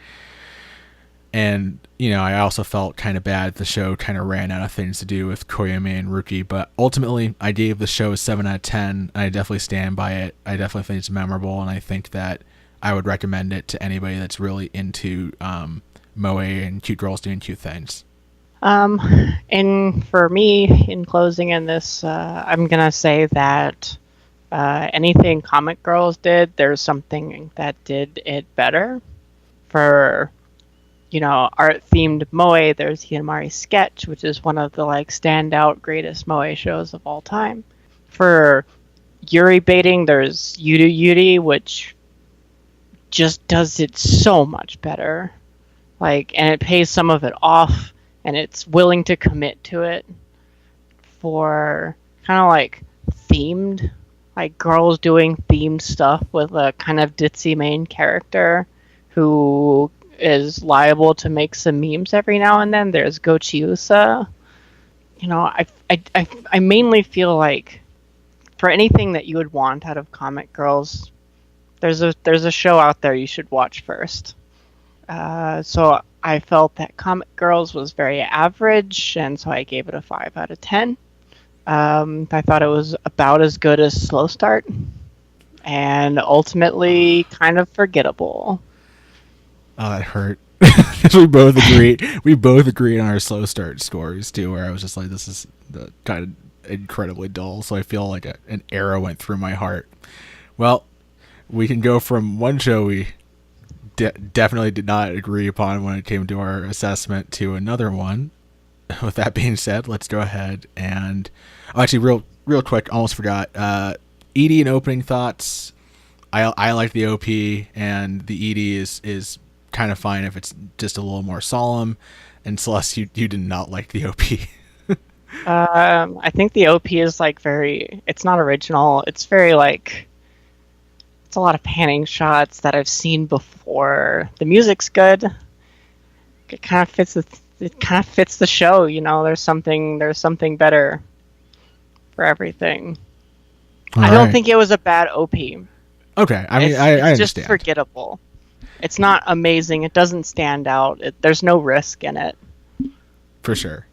And, I also felt kind of bad the show kind of ran out of things to do with Koyame and Ruki, but ultimately I gave the show a 7 out of 10, and I definitely stand by it. I definitely think it's memorable, and I think that I would recommend it to anybody that's really into moe and cute girls doing cute things. And for me, in closing in this, I'm gonna say that anything Comic Girls did, there's something that did it better. For art-themed moe, there's Hidamari's Sketch, which is one of the like standout greatest moe shows of all time. For Yuri baiting, there's Yuru Yuri, which just does it so much better. And it pays some of it off, and it's willing to commit to it. For kind of like themed, like girls doing themed stuff with a kind of ditzy main character who is liable to make some memes every now and then. There's Gochiusa. I mainly feel like for anything that you would want out of Comic Girls, there's a show out there you should watch first. So I felt that Comic Girls was very average, and so I gave it a 5 out of 10. I thought it was about as good as Slow Start, and ultimately kind of forgettable. Oh, that hurt. we both agreed on our Slow Start scores too, where I was just like, this is kind of incredibly dull, so I feel like an arrow went through my heart. Well, we can go from one show we definitely did not agree upon when it came to our assessment to another one. With that being said, let's go ahead and actually real quick, almost forgot, ED and opening thoughts. I like the OP, and the ED is kind of fine if it's just a little more solemn. And Celeste, you did not like the OP. I think the OP is like it's not original. It's very like, it's a lot of panning shots that I've seen before. The music's good. it kind of fits the show. There's something better for everything. All I don't right. think it was a bad OP. Okay. I mean, It's, I it's just understand. forgettable. It's not amazing. It doesn't stand out. There's no risk in it. For sure.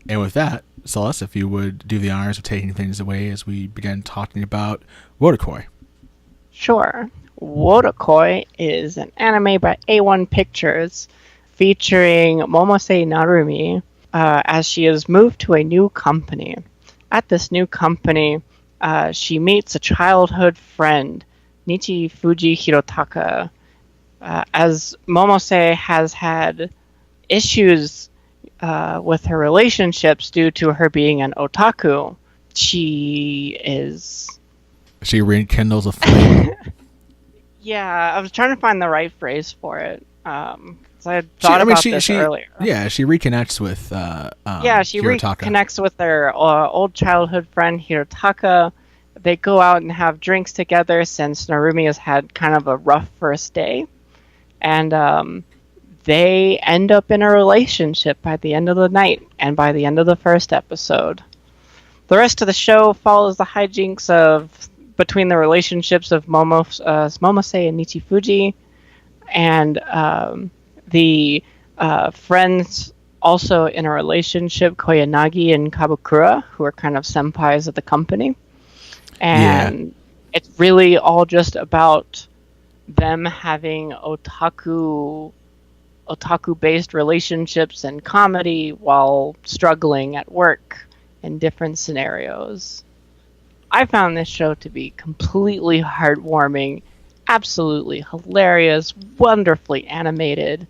And with that, Celeste, if you would do the honors of taking things away as we begin talking about Wotakoi. Sure. Wotakoi is an anime by A1 Pictures featuring Momose Narumi as she has moved to a new company. At this new company, she meets a childhood friend, Nichi Fuji Hirotaka. As Momose has had issues with her relationships due to her being an otaku, she rekindles a flame. Yeah, I was trying to find the right phrase for it. 'Cause I had thought about this earlier. Yeah, she reconnects with She Hirotaka. reconnects with her old childhood friend Hirotaka. They go out and have drinks together since Narumi has had kind of a rough first day. And they end up in a relationship by the end of the night and by the end of the first episode. The rest of the show follows the hijinks between the relationships of Momose and Nichi Fuji, and the friends also in a relationship, Koyanagi and Kabukura, who are kind of senpais of the company. And it's really all just about them having otaku-based relationships and comedy while struggling at work in different scenarios. I found this show to be completely heartwarming, absolutely hilarious, wonderfully animated,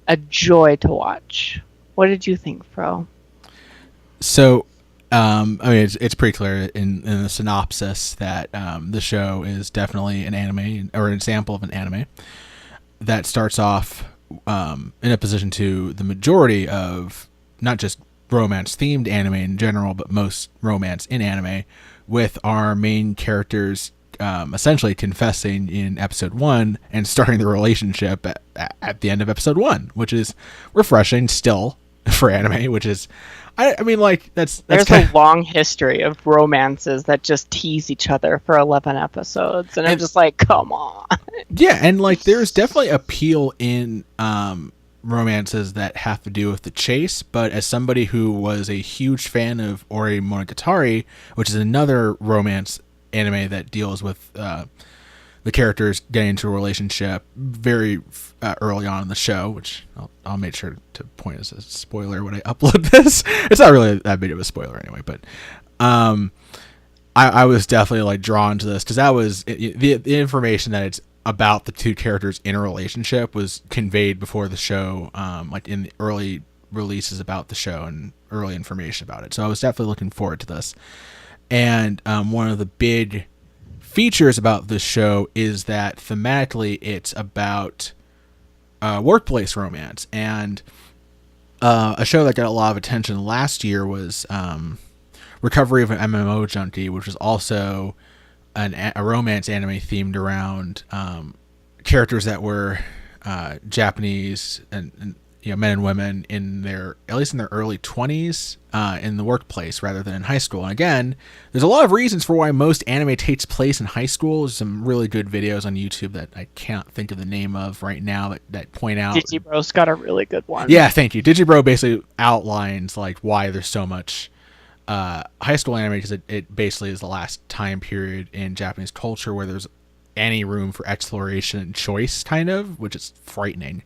a joy to watch. What did you think, Fro? So, I mean, it's pretty clear in the synopsis that the show is definitely an anime, or an example of an anime that starts off in opposition to the majority of not just romance-themed anime in general, but most romance in anime, with our main characters essentially confessing in episode 1 and starting the relationship at the end of episode 1, which is refreshing still for anime, which is, I mean, like, that's there's a long history of romances that just tease each other for 11 episodes, and I'm just like, come on. Yeah, and like there's definitely appeal in romances that have to do with the chase, but as somebody who was a huge fan of Ori Monogatari, which is another romance anime that deals with the characters getting into a relationship very early on in the show, which I'll make sure to point as a spoiler when I upload this. It's not really that big of a spoiler anyway, but I was definitely like drawn to this because that was the information that it's about the two characters in a relationship was conveyed before the show, like in the early releases about the show and early information about it. So I was definitely looking forward to this. And one of the big features about this show is that thematically it's about workplace romance. And a show that got a lot of attention last year was Recovery of an MMO Junkie, which was also a romance anime themed around characters that were Japanese and men and women in at least in their early 20s in the workplace rather than in high school. And again, there's a lot of reasons for why most anime takes place in high school. There's some really good videos on YouTube that I can't think of the name of right now that point out. Digibro's got a really good one. Yeah, thank you. Digibro basically outlines like why there's so much high school anime, because it basically is the last time period in Japanese culture where there's any room for exploration and choice, kind of, which is frightening.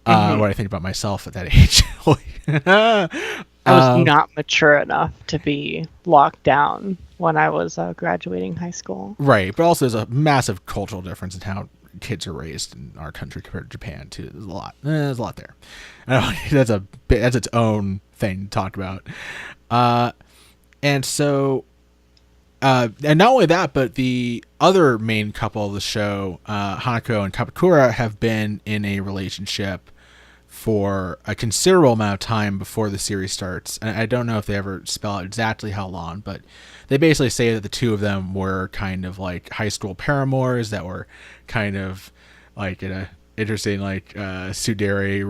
What I think about myself at that age. I was not mature enough to be locked down when I was graduating high school. Right, but also there's a massive cultural difference in how kids are raised in our country compared to Japan too. There's a lot. There's a lot there. That's its own thing to talk about. And so, and not only that, but the other main couple of the show, Hanako and Kabukura, have been in a relationship for a considerable amount of time before the series starts. And I don't know if they ever spell out exactly how long, but they basically say that the two of them were kind of like high school paramours that were kind of like in a interesting like tsundere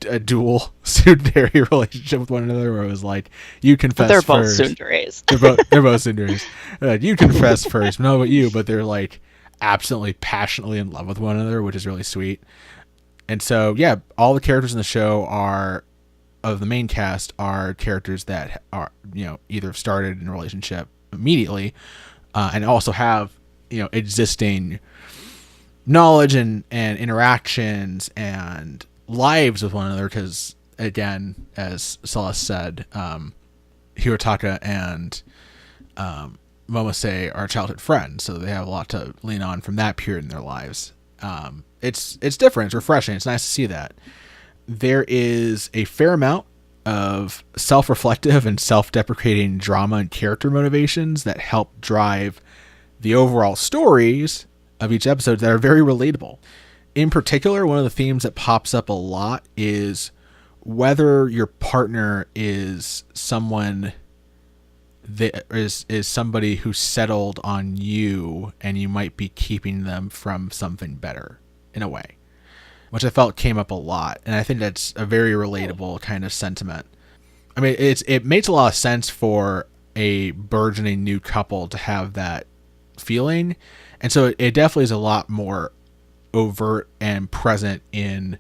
a dual tsundere relationship with one another, where it was like, you confess But they're first. both tsunderes. They're both tsunderes. You confess first, no, but you. But they're like absolutely passionately in love with one another, which is really sweet. And so, yeah, all the characters in the show of the main cast are characters that are, either started in a relationship immediately, and also have, existing knowledge and interactions and lives with one another. Because, again, as Celes said, Hirotaka and Momose are childhood friends, so they have a lot to lean on from that period in their lives. It's different. It's refreshing. It's nice to see that. There is a fair amount of self-reflective and self-deprecating drama and character motivations that help drive the overall stories of each episode that are very relatable. In particular, one of the themes that pops up a lot is whether your partner is someone that is somebody who settled on you and you might be keeping them from something better, in a way, which I felt came up a lot. And I think that's a very relatable kind of sentiment. I mean, it makes a lot of sense for a burgeoning new couple to have that feeling. And so it definitely is a lot more overt and present in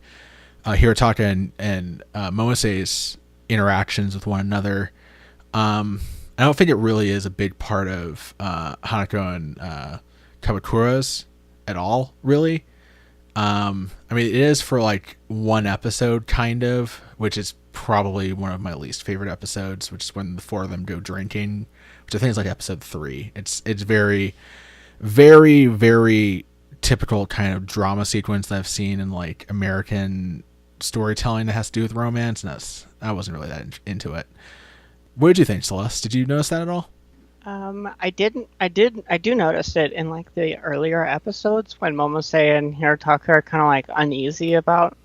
Hirotaka and Momose's interactions with one another. I don't think it really is a big part of Hanako and Kabakura's at all, really. I mean, it is for like one episode, kind of, which is probably one of my least favorite episodes, which is when the four of them go drinking, which I think is like episode 3. It's very, very, very typical kind of drama sequence that I've seen in like American storytelling that has to do with romance, and I wasn't really that into it. What did you think, Celeste? Did you notice that at all? I do notice it in like the earlier episodes when Momose and Hirotaka are kind of like uneasy about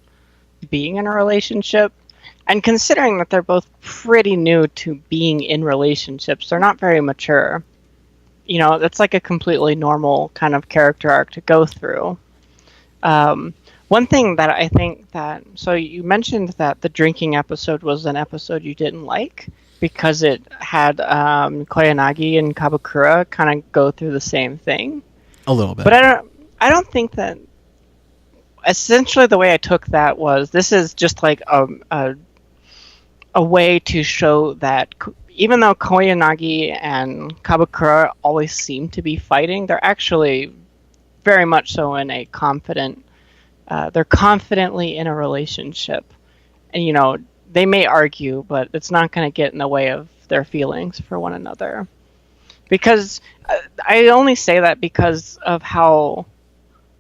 being in a relationship. And considering that they're both pretty new to being in relationships, they're not very mature. That's like a completely normal kind of character arc to go through. One thing that I think so you mentioned that the drinking episode was an episode you didn't like because it had Koyanagi and Kabakura kind of go through the same thing. A little bit. But I don't think that. Essentially, the way I took that was this is just like a way to show that even though Koyanagi and Kabakura always seem to be fighting, they're actually very much so in a confident. They're confidently in a relationship, and they may argue, but it's not going to get in the way of their feelings for one another. Because I only say that because of how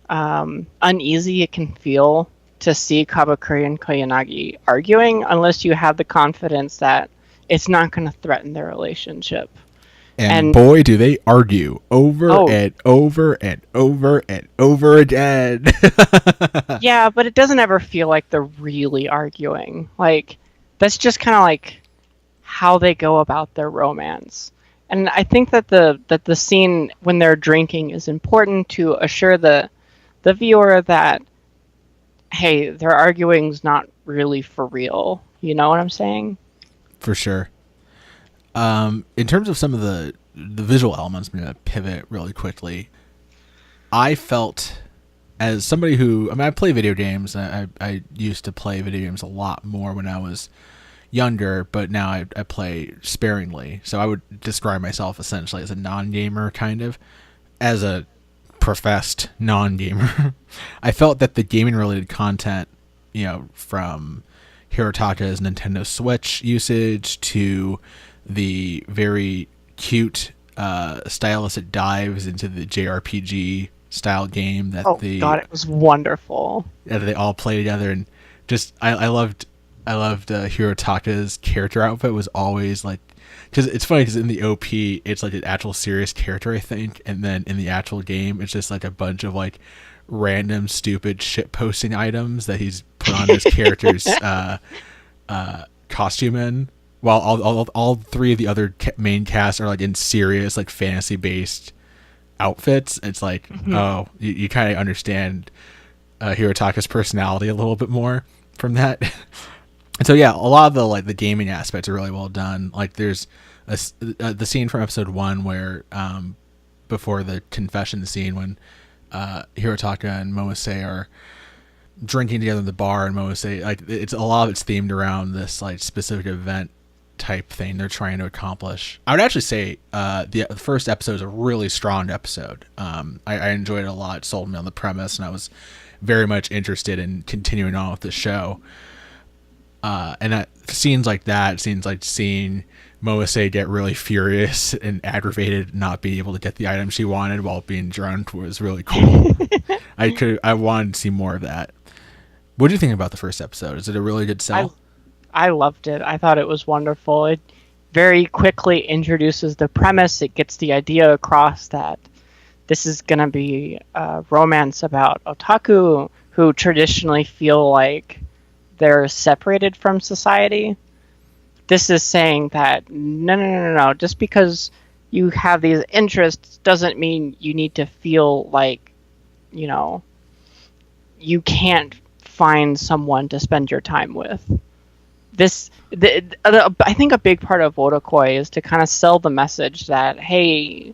uneasy it can feel to see Kabakura and Koyanagi arguing unless you have the confidence that it's not going to threaten their relationship. And boy, do they argue over and over and over and over again. Yeah, but it doesn't ever feel like they're really arguing. Like, that's just kind of like how they go about their romance. And I think that the scene when they're drinking is important to assure the viewer that, hey, their arguing's not really for real. You know what I'm saying? For sure. In terms of some of the visual elements, I'm going to pivot really quickly. I felt, as somebody who, I play video games. I used to play video games a lot more when I was younger, but now I play sparingly. So I would describe myself essentially as a non-gamer, kind of. As a professed non-gamer. I felt that the gaming-related content, from Hirotaka's Nintendo Switch usage to the very cute stylistic dives into the JRPG style game that God, it was wonderful. That they all play together, and just I loved Hirotaka's character outfit was always like, because it's funny because in the OP it's like an actual serious character, I think, and then in the actual game it's just like a bunch of like random stupid shit posting items that he's put on his character's costume in, while all three of the other main cast are like in serious like fantasy based outfits. It's like, oh, you kind of understand Hirotaka's personality a little bit more. from that. And so yeah, a lot of the gaming aspects are really well done. Like there's the scene from episode 1 where before the confession scene when Hirotaka and Momose are drinking together in the bar, and Momose, like, it's a lot of it's themed around this like specific event type thing they're trying to accomplish. I would actually say the first episode is a really strong episode. I enjoyed it a lot. It sold me on the premise, and I was very much interested in continuing on with the show. And scenes like that, scenes like seeing Momose get really furious and aggravated, not being able to get the item she wanted while being drunk, was really cool. I wanted to see more of that. What do you think about the first episode? Is it a really good sell? I loved it. I thought it was wonderful. It very quickly introduces the premise. It gets the idea across that this is going to be a romance about otaku who traditionally feel like they're separated from society. This is saying that no. Just because you have these interests doesn't mean you need to feel like, you can't find someone to spend your time with. I think a big part of Wotakoi is to kind of sell the message that, hey,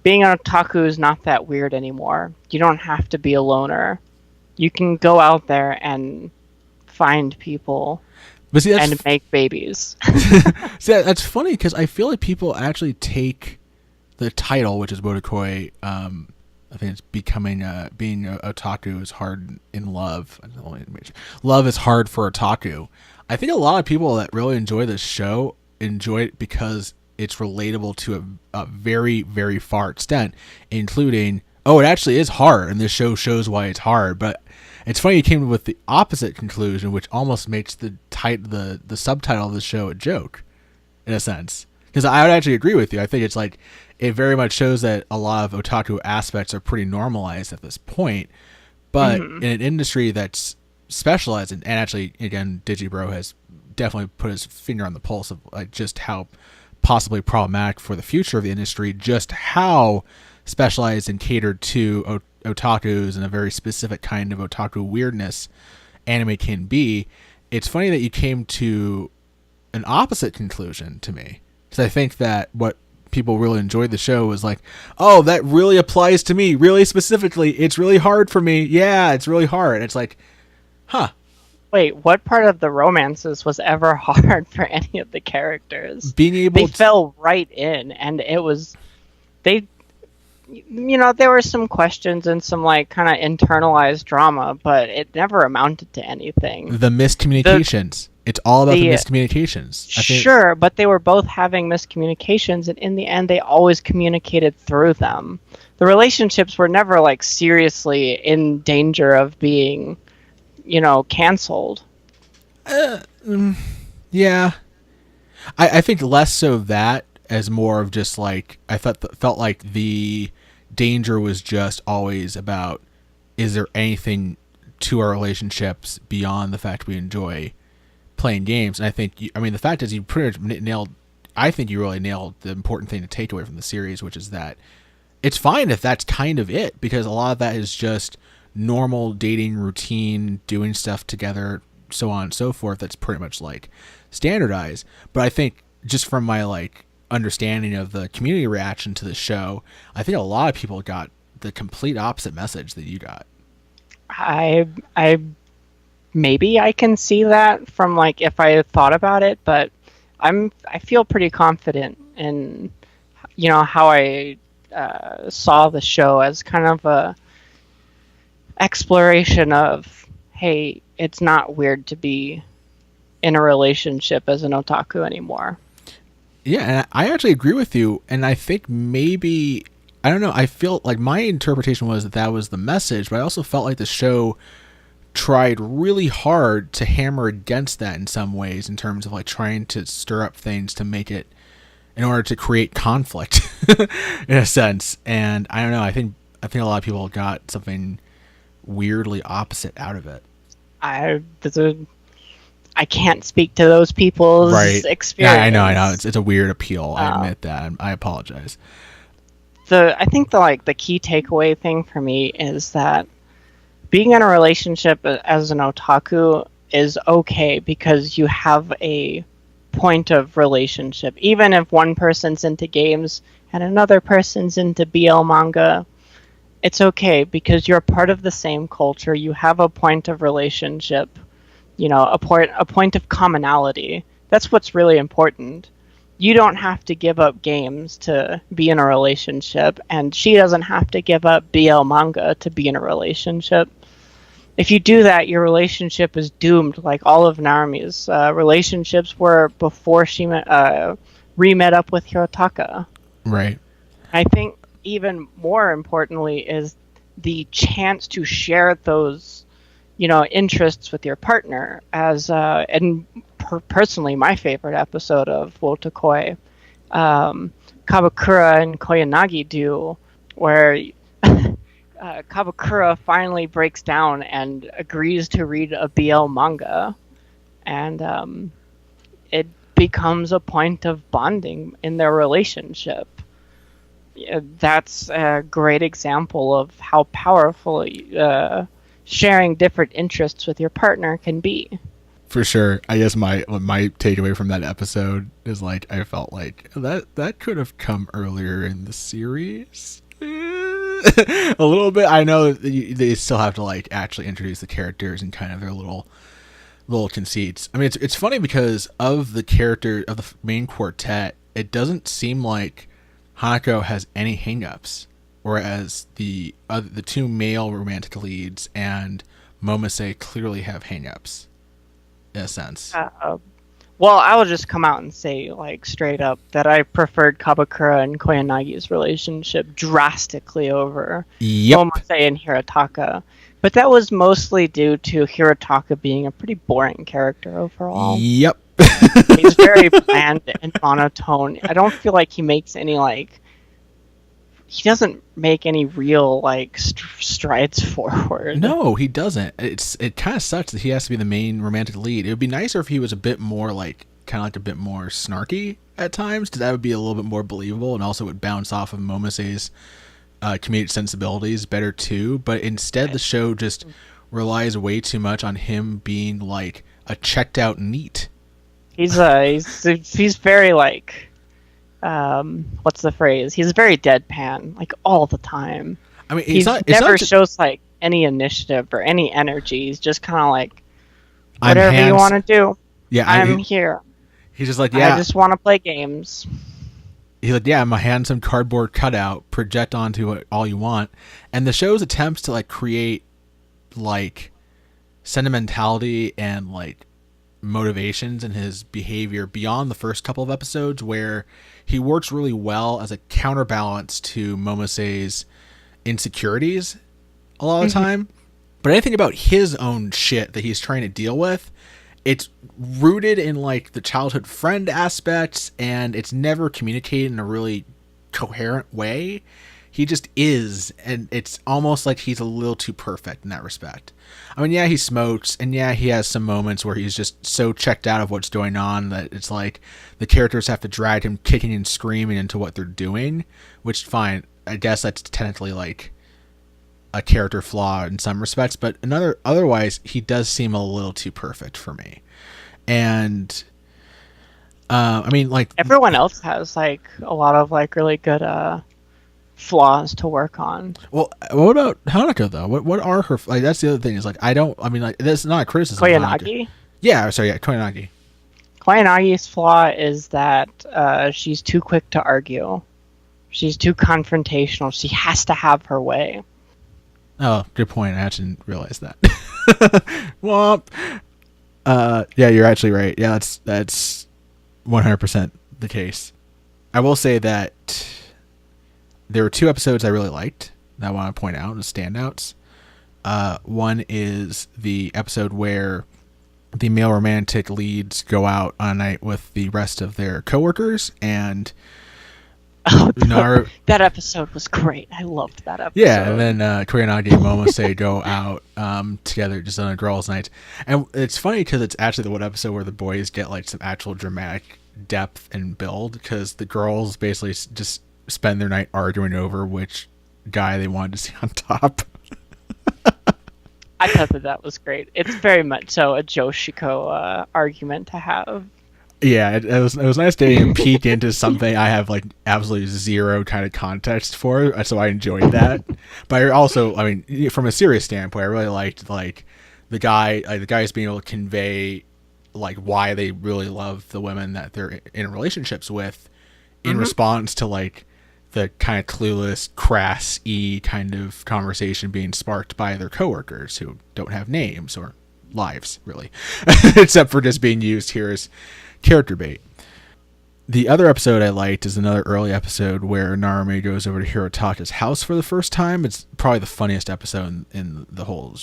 being an otaku is not that weird anymore. You don't have to be a loner. You can go out there and find people and make babies. See, that's funny because I feel like people actually take the title, which is Wotakoi, I think it's being otaku is hard in love. Love is hard for otaku. I think a lot of people that really enjoy this show enjoy it because it's relatable to a very, very far extent, including, it actually is hard, and this show shows why it's hard. But it's funny you came with the opposite conclusion, which almost makes the subtitle of the show a joke, in a sense. Because I would actually agree with you. I think it's like, it very much shows that a lot of otaku aspects are pretty normalized at this point. But in an industry that's specialized, and actually, again, Digibro has definitely put his finger on the pulse of like just how possibly problematic for the future of the industry, just how specialized and catered to otakus and a very specific kind of otaku weirdness anime can be. It's funny that you came to an opposite conclusion to me, because I think that what people really enjoyed the show was like, oh, that really applies to me really specifically. It's really hard for me. Yeah, it's really hard. And it's like, huh. Wait, what part of the romances was ever hard for any of the characters? They fell right in, and it was, there were some questions and some like kind of internalized drama, but it never amounted to anything. The miscommunications. It's all about the miscommunications. Sure, but they were both having miscommunications, and in the end, they always communicated through them. The relationships were never like seriously in danger of being, canceled. Yeah. I think less so that as more of just like, I felt like the danger was just always about, is there anything to our relationships beyond the fact we enjoy playing games? And I think, the fact is you pretty much nailed, I think you really nailed the important thing to take away from the series, which is that it's fine if that's kind of it, because a lot of that is just normal dating routine, doing stuff together, so on and so forth. That's pretty much like standardized. But I think just from my like understanding of the community reaction to the show, I think a lot of people got the complete opposite message that you got. I maybe I can see that from like if I thought about it, but I feel pretty confident in how I saw the show as kind of a exploration of, hey, it's not weird to be in a relationship as an otaku anymore. Yeah, and I actually agree with you, and I think maybe, I don't know, I feel like my interpretation was that was the message, but I also felt like the show tried really hard to hammer against that in some ways, in terms of like trying to stir up things to make it, in order to create conflict in a sense. And I don't know, I think a lot of people got something weirdly opposite out of it. I can't speak to those people's experience. Yeah, I know. It's a weird appeal. I admit that. I apologize. I think the key takeaway thing for me is that being in a relationship as an otaku is okay because you have a point of relationship. Even if one person's into games and another person's into BL manga, it's okay because you're part of the same culture. You have a point of relationship, a point of commonality. That's what's really important. You don't have to give up games to be in a relationship, and she doesn't have to give up BL manga to be in a relationship. If you do that, your relationship is doomed, like all of Narumi's relationships were before she re-met up with Hirotaka. Right. I think even more importantly is the chance to share those, interests with your partner. Personally, my favorite episode of Wotakoi, Kabakura and Koyanagi do, where Kabakura finally breaks down and agrees to read a BL manga, and it becomes a point of bonding in their relationship. That's a great example of how powerful sharing different interests with your partner can be. For sure. I guess my takeaway from that episode is like I felt like that could have come earlier in the series. A little bit. I know they still have to like actually introduce the characters and kind of their little conceits. I mean, it's funny because of the character of the main quartet, it doesn't seem like Hanako has any hangups, whereas the two male romantic leads and Momose clearly have hangups, in a sense. Well, I will just come out and say, like, straight up that I preferred Kabakura and Koyanagi's relationship drastically over Momose and Hirotaka. But that was mostly due to Hirotaka being a pretty boring character overall. Yep. He's very bland and monotone. I don't feel like he makes any, like... He doesn't make any real, like, strides forward. No, he doesn't. It kind of sucks that he has to be the main romantic lead. It would be nicer if he was a bit more, like, kind of like a bit more snarky at times, because that would be a little bit more believable, and also would bounce off of Momose's comedic sensibilities better, too. But instead, the show just relies way too much on him being, like, a checked-out NEET. He's very, like... what's the phrase? He's very deadpan, like all the time. I mean, he never shows like any initiative or any energy. He's just kind of like, whatever you want to do. Yeah, I'm here. He's just like, yeah, I just want to play games. He's like, yeah, I'm a handsome cardboard cutout. Project onto it all you want. And the show's attempts to like create like sentimentality and like motivations in his behavior beyond the first couple of episodes, where he works really well as a counterbalance to Momose's insecurities a lot of the time. But anything about his own shit that he's trying to deal with, it's rooted in like the childhood friend aspects, and it's never communicated in a really coherent way. He just is, and it's almost like he's a little too perfect in that respect. I mean, yeah, he smokes, and yeah, he has some moments where he's just so checked out of what's going on that it's like the characters have to drag him kicking and screaming into what they're doing, which, fine, I guess that's technically like a character flaw in some respects, but otherwise, he does seem a little too perfect for me. And, I mean, like... Everyone else has, like, a lot of, like, really good, flaws to work on. Well, what about Hanako though? What are her like? That's the other thing is like I mean like that's not a criticism. Koyanagi? Yeah, sorry, yeah, Koyanagi. Koyanagi's flaw is that she's too quick to argue. She's too confrontational. She has to have her way. Oh, good point. I actually didn't realize that. Womp. Yeah, you're actually right. Yeah, that's 100% the case. I will say that there were two episodes I really liked that I want to point out as standouts. One is the episode where the male romantic leads go out on a night with the rest of their coworkers, and that episode was great. I loved that episode. Yeah, and then Koyanagi and Momose go out together just on a girls' night. And it's funny because it's actually the one episode where the boys get like some actual dramatic depth and build, because the girls basically just spend their night arguing over which guy they wanted to see on top. I thought that was great. It's very much so a Joshiko argument to have. Yeah, it was nice getting a peek into something I have like absolutely zero kind of context for, so I enjoyed that. But I also, I mean, from a serious standpoint, I really liked like the guys being able to convey like why they really love the women that they're in relationships with, in response to like the kind of clueless, crass-y kind of conversation being sparked by their coworkers who don't have names or lives really, except for just being used here as character bait. The other episode I liked is another early episode where Narume goes over to Hirotaka's house for the first time. It's probably the funniest episode in the whole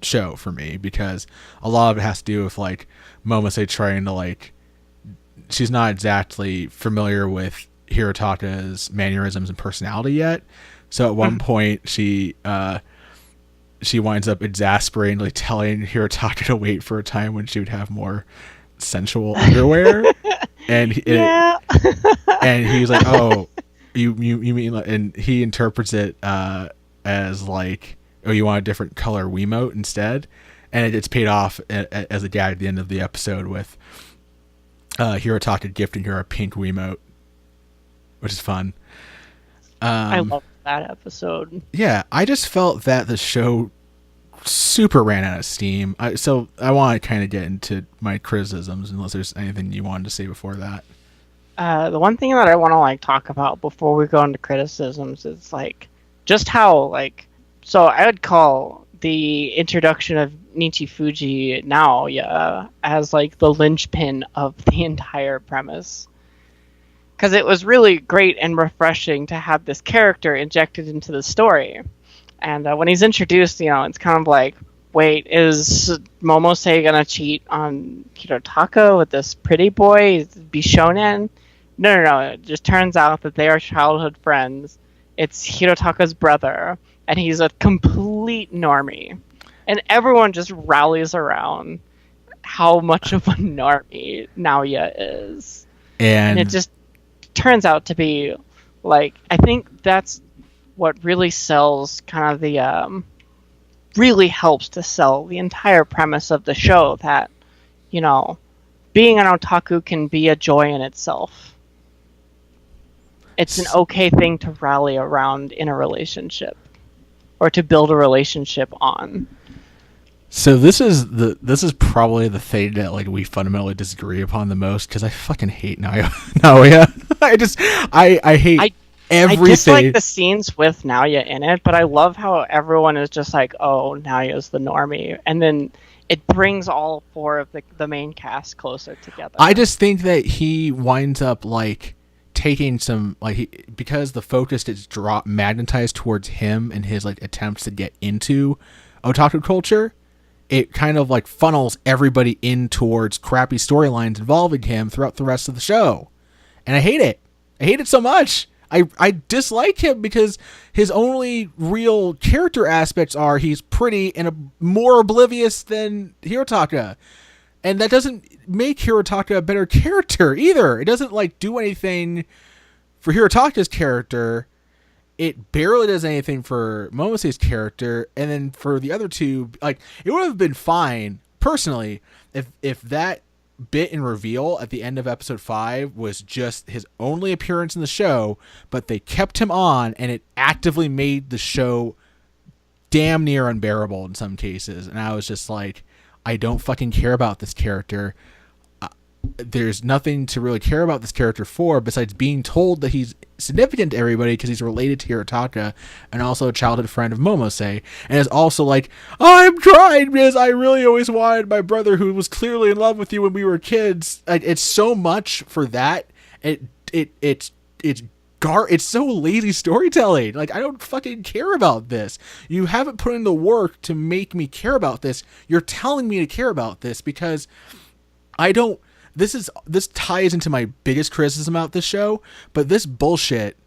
show for me, because a lot of it has to do with like Momose trying to like, she's not exactly familiar with Hirotaka's mannerisms and personality yet. So at one point she winds up exasperatingly telling Hirotaka to wait for a time when she would have more sensual underwear, and and he's like, "Oh, you mean?" And he interprets it as like, "Oh, you want a different color Wiimote instead," and it's paid off as a gag at the end of the episode with Hirotaka gifting her a pink Wiimote, which is fun. I love that episode. Yeah, I just felt that the show super ran out of steam. So I want to kind of get into my criticisms, unless there's anything you wanted to say before that. The one thing that I want to like talk about before we go into criticisms is like just how like, so I would call the introduction of Nichifuji now as like the linchpin of the entire premise, because it was really great and refreshing to have this character injected into the story. And when he's introduced, it's kind of like, wait, is Momose gonna cheat on Hirotaka with this pretty boy, be shonen? No. It just turns out that they are childhood friends. It's Hirotaka's brother, and he's a complete normie. And everyone just rallies around how much of a normie Naoya is. And it just turns out to be, like, I think that's what really sells kind of the really helps to sell the entire premise of the show, that being an otaku can be a joy in itself. It's an okay thing to rally around in a relationship, or to build a relationship on. So this is probably the thing that like we fundamentally disagree upon the most, because I fucking hate Naoya. I hate everything. I dislike the scenes with Naoya in it, but I love how everyone is just like, oh, Naoya's the normie, and then it brings all four of the main cast closer together. I just think that he winds up like taking some because the focus is magnetized towards him and his like attempts to get into otaku culture. It kind of like funnels everybody in towards crappy storylines involving him throughout the rest of the show, and I hate it. I hate it so much. I dislike him because his only real character aspects are he's pretty and more oblivious than Hirotaka. And that doesn't make Hirotaka a better character either. It doesn't like do anything for Hirotaka's character. It barely does anything for Momose's character. And then for the other two, like, it would have been fine personally if that bit and reveal at the end of episode 5 was just his only appearance in the show, but they kept him on and it actively made the show damn near unbearable in some cases. And I was just like, I don't fucking care about this character. There's nothing to really care about this character for besides being told that he's significant to everybody because he's related to Hirotaka and also a childhood friend of Momose, and is also like, I'm crying because I really always wanted my brother who was clearly in love with you when we were kids. It's so much for that. It's so lazy storytelling. Like, I don't fucking care about this. You haven't put in the work to make me care about this. You're telling me to care about this because I don't. This ties into my biggest criticism about this show, but this bullshit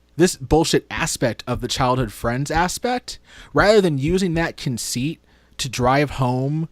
aspect of the childhood friends aspect, rather than using that conceit to drive home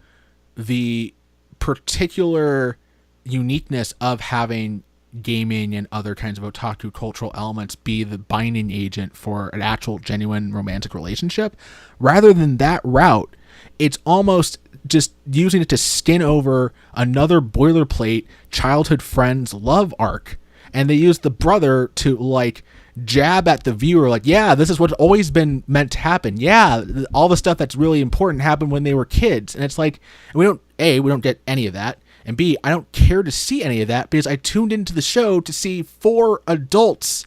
the particular uniqueness of having gaming and other kinds of otaku cultural elements be the binding agent for an actual genuine romantic relationship. Rather than that route, it's almost just using it to skin over another boilerplate childhood friends love arc. And they use the brother to like jab at the viewer, like, yeah, this is what's always been meant to happen. Yeah, all the stuff that's really important happened when they were kids. And it's like, we don't get any of that. And B, I don't care to see any of that because I tuned into the show to see 4 adults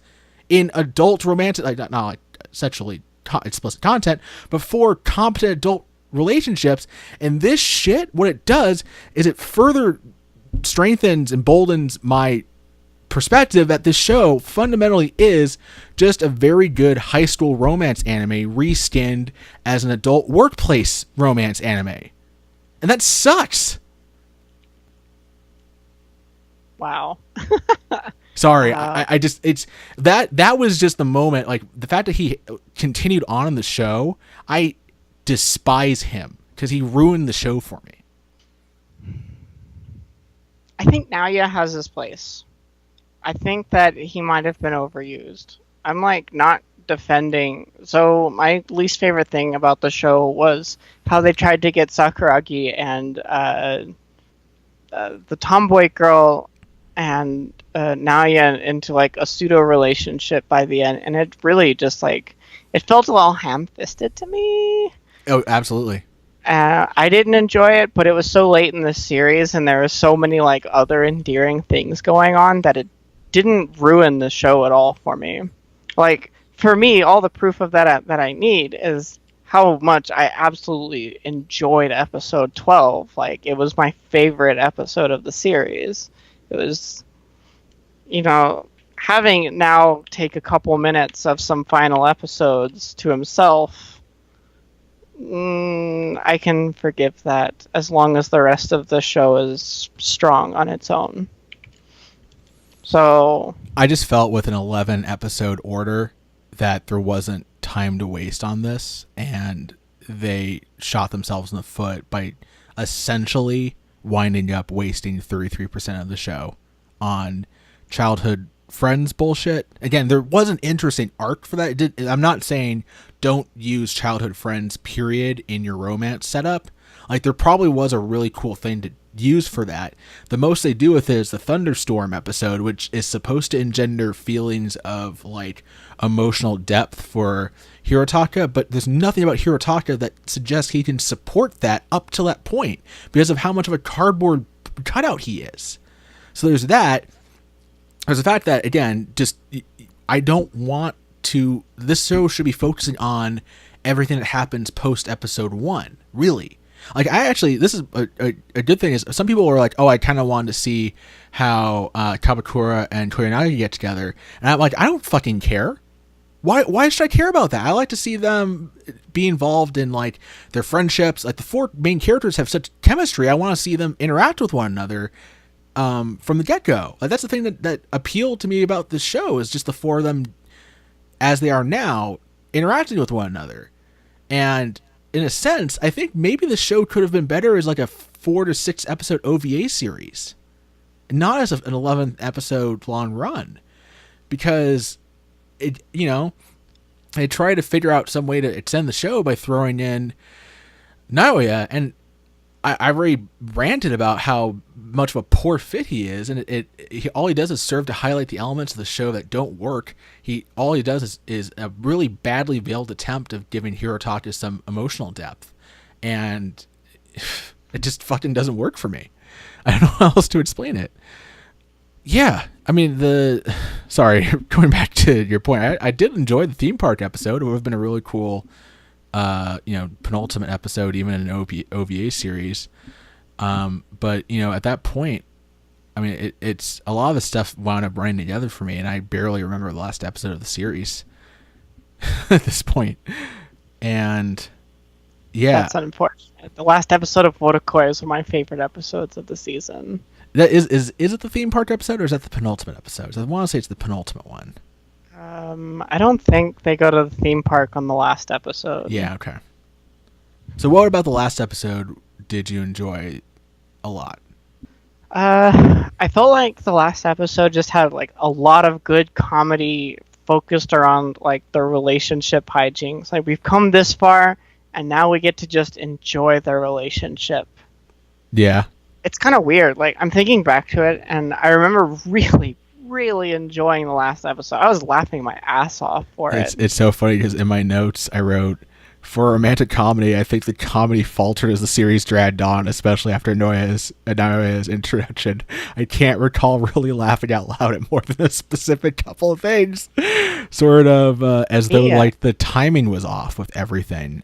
in adult romantic, like not like sexually explicit content, but 4 competent adult relationships. And this shit, what it does is it further strengthens, emboldens my perspective that this show fundamentally is just a very good high school romance anime reskinned as an adult workplace romance anime. And that sucks. Wow. Sorry, I just, it's that was just the moment, like the fact that he continued on in the show, I despise him because he ruined the show for me. I think Naoya has his place. I think that he might have been overused. I'm like not defending. So my least favorite thing about the show was how they tried to get Sakuragi and the tomboy girl and Naoya into like a pseudo relationship by the end, and it really just like it felt a little ham-fisted to me. Oh, absolutely. I didn't enjoy it, but it was so late in the series, and there were so many like other endearing things going on that it didn't ruin the show at all for me. Like for me, all the proof of that I need is how much I absolutely enjoyed episode 12. Like it was my favorite episode of the series. It was, having now take a couple minutes of some final episodes to himself, I can forgive that as long as the rest of the show is strong on its own. So I just felt with an 11 episode order that there wasn't time to waste on this, and they shot themselves in the foot by essentially winding up wasting 33% of the show on childhood friends bullshit. Again, there was an interesting arc for that. I'm not saying don't use childhood friends period in your romance setup. Like there probably was a really cool thing to use for that. The most they do with it is the thunderstorm episode, which is supposed to engender feelings of like emotional depth for Hirotaka, but there's nothing about Hirotaka that suggests he can support that up to that point because of how much of a cardboard cutout he is. So there's that. There's the fact that, again, just I don't want to, this show should be focusing on everything that happens post episode 1, really. Like this is a good thing is some people were like, oh, I kind of wanted to see how Kabakura and Koyanagi get together. And I'm like, I don't fucking care. Why should I care about that? I like to see them be involved in like their friendships. Like the 4 main characters have such chemistry. I want to see them interact with one another from the get-go. Like that's the thing that appealed to me about this show is just the 4 of them as they are now interacting with one another. And in a sense, I think maybe the show could have been better as like a 4 to 6 episode OVA series, not as an 11 episode long run, because they try to figure out some way to extend the show by throwing in Naoya, and I already ranted about how much of a poor fit he is, and all he does is serve to highlight the elements of the show that don't work. All he does is a really badly veiled attempt of giving Hirotaka some emotional depth, and it just fucking doesn't work for me. I don't know how else to explain it. Yeah, I mean sorry, going back to your point, I did enjoy the theme park episode. It would have been a really cool penultimate episode, even in an OVA series. But at that point, I mean, it's a lot of the stuff wound up running together for me, and I barely remember the last episode of the series at this point. And yeah, that's unfortunate. The last episode of Wotakoi is one of my favorite episodes of the season. That is it the theme park episode, or is that the penultimate episode? I want to say it's the penultimate one. I don't think they go to the theme park on the last episode. Yeah, okay. So what about the last episode did you enjoy a lot? I felt like the last episode just had like a lot of good comedy focused around like the relationship hijinks. Like we've come this far, and now we get to just enjoy their relationship. Yeah. It's kind of weird. Like I'm thinking back to it, and I remember really, really enjoying the last episode. I was laughing my ass off for it. It's so funny because in my notes I wrote, for a romantic comedy, I think the comedy faltered as the series dragged on, especially after Naoya's introduction. I can't recall really laughing out loud at more than a specific couple of things, sort of as though like the timing was off with everything.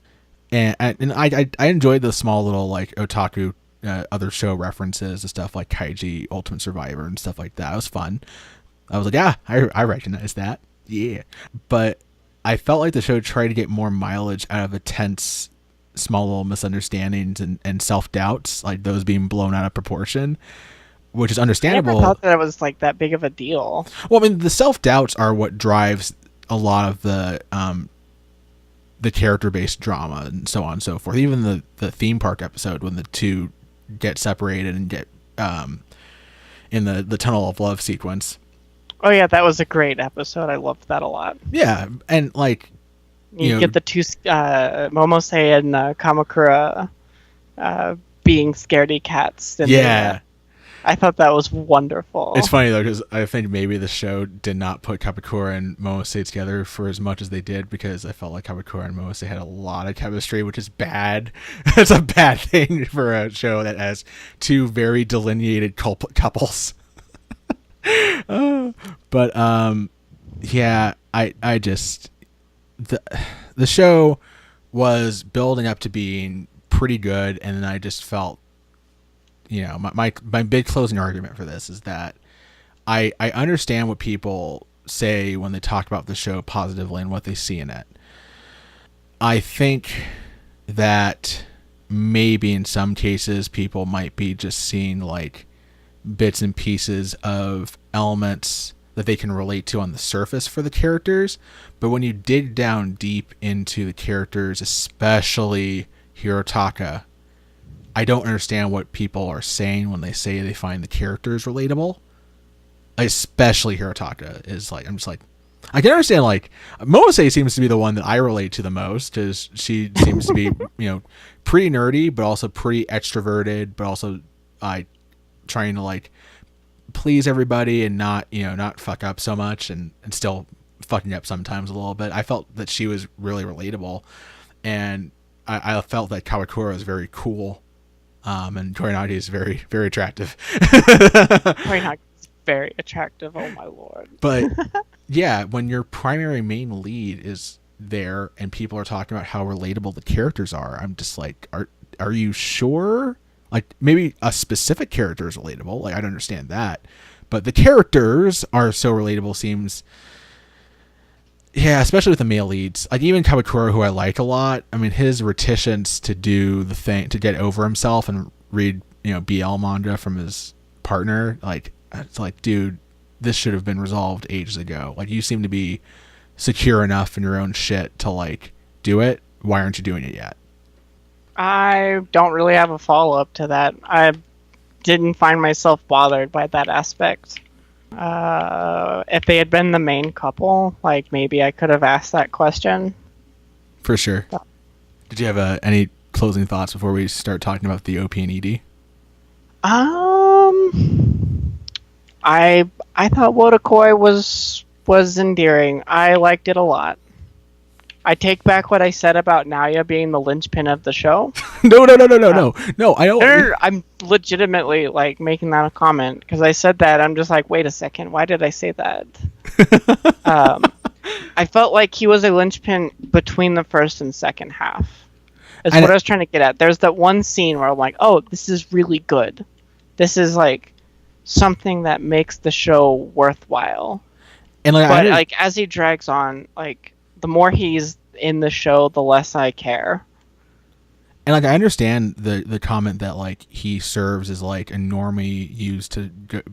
And I enjoyed the small little like otaku other show references and stuff like Kaiji Ultimate Survivor and stuff like that. It was fun. I was like, yeah, I recognize that. Yeah. But I felt like the show tried to get more mileage out of a tense, small little misunderstandings and self-doubts, like those being blown out of proportion, which is understandable. I never thought that it was like that big of a deal. Well, I mean, the self-doubts are what drives a lot of the character-based drama and so on and so forth. Even the theme park episode when the two get separated and get in the tunnel of love sequence. Oh yeah, that was a great episode. I loved that a lot. Yeah, and like you get the two Momose and Kamakura being scaredy cats. Yeah. I thought that was wonderful. It's funny though because I think maybe the show did not put Kamakura and Momose together for as much as they did, because I felt like Kamakura and Momose had a lot of chemistry, which is bad. It's a bad thing for a show that has two very delineated couples. But yeah, I just the show was building up to being pretty good, and then I just felt, you know, my big closing argument for this is that I understand what people say when they talk about the show positively and what they see in it. I think that maybe in some cases people might be just seeing like bits and pieces of elements that they can relate to on the surface for the characters, but when you dig down deep into the characters, especially Hirotaka, I don't understand what people are saying when they say they find the characters relatable. Especially Hirotaka is like, I'm just like, I can understand like Momose seems to be the one that I relate to the most, because she seems to be, you know, pretty nerdy but also pretty extroverted, but also trying to like please everybody and not, you know, not fuck up so much, and still fucking up sometimes a little bit. I felt that she was really relatable, and I felt that Kamakura was very cool, and Torinagi is very, very attractive. Torinagi is very attractive, oh my lord. But yeah, when your primary main lead is there and people are talking about how relatable the characters are, I'm just like, are you sure? Like, maybe a specific character is relatable. Like, I don't understand that. But the characters are so relatable seems... Yeah, especially with the male leads. Like, even Kamakura, who I like a lot, I mean, his reticence to do the thing, to get over himself and read, you know, BL manga from his partner, like, it's like, dude, this should have been resolved ages ago. Like, you seem to be secure enough in your own shit to, like, do it. Why aren't you doing it yet? I don't really have a follow-up to that. I didn't find myself bothered by that aspect. If they had been the main couple, like, maybe I could have asked that question. For sure. Did you have any closing thoughts before we start talking about the OP and ED? I thought Wotakoi was endearing. I liked it a lot. I take back what I said about Naoya being the linchpin of the show. No, I don't. I'm legitimately like making that a comment because I said that. I'm just like, wait a second, why did I say that? I felt like he was a linchpin between the first and second half. Is what I was trying to get at. There's that one scene where I'm like, oh, this is really good. This is like something that makes the show worthwhile. And like, as he drags on, like, the more he's in the show, the less I care. And like, I understand the comment that like he serves as like a normie used to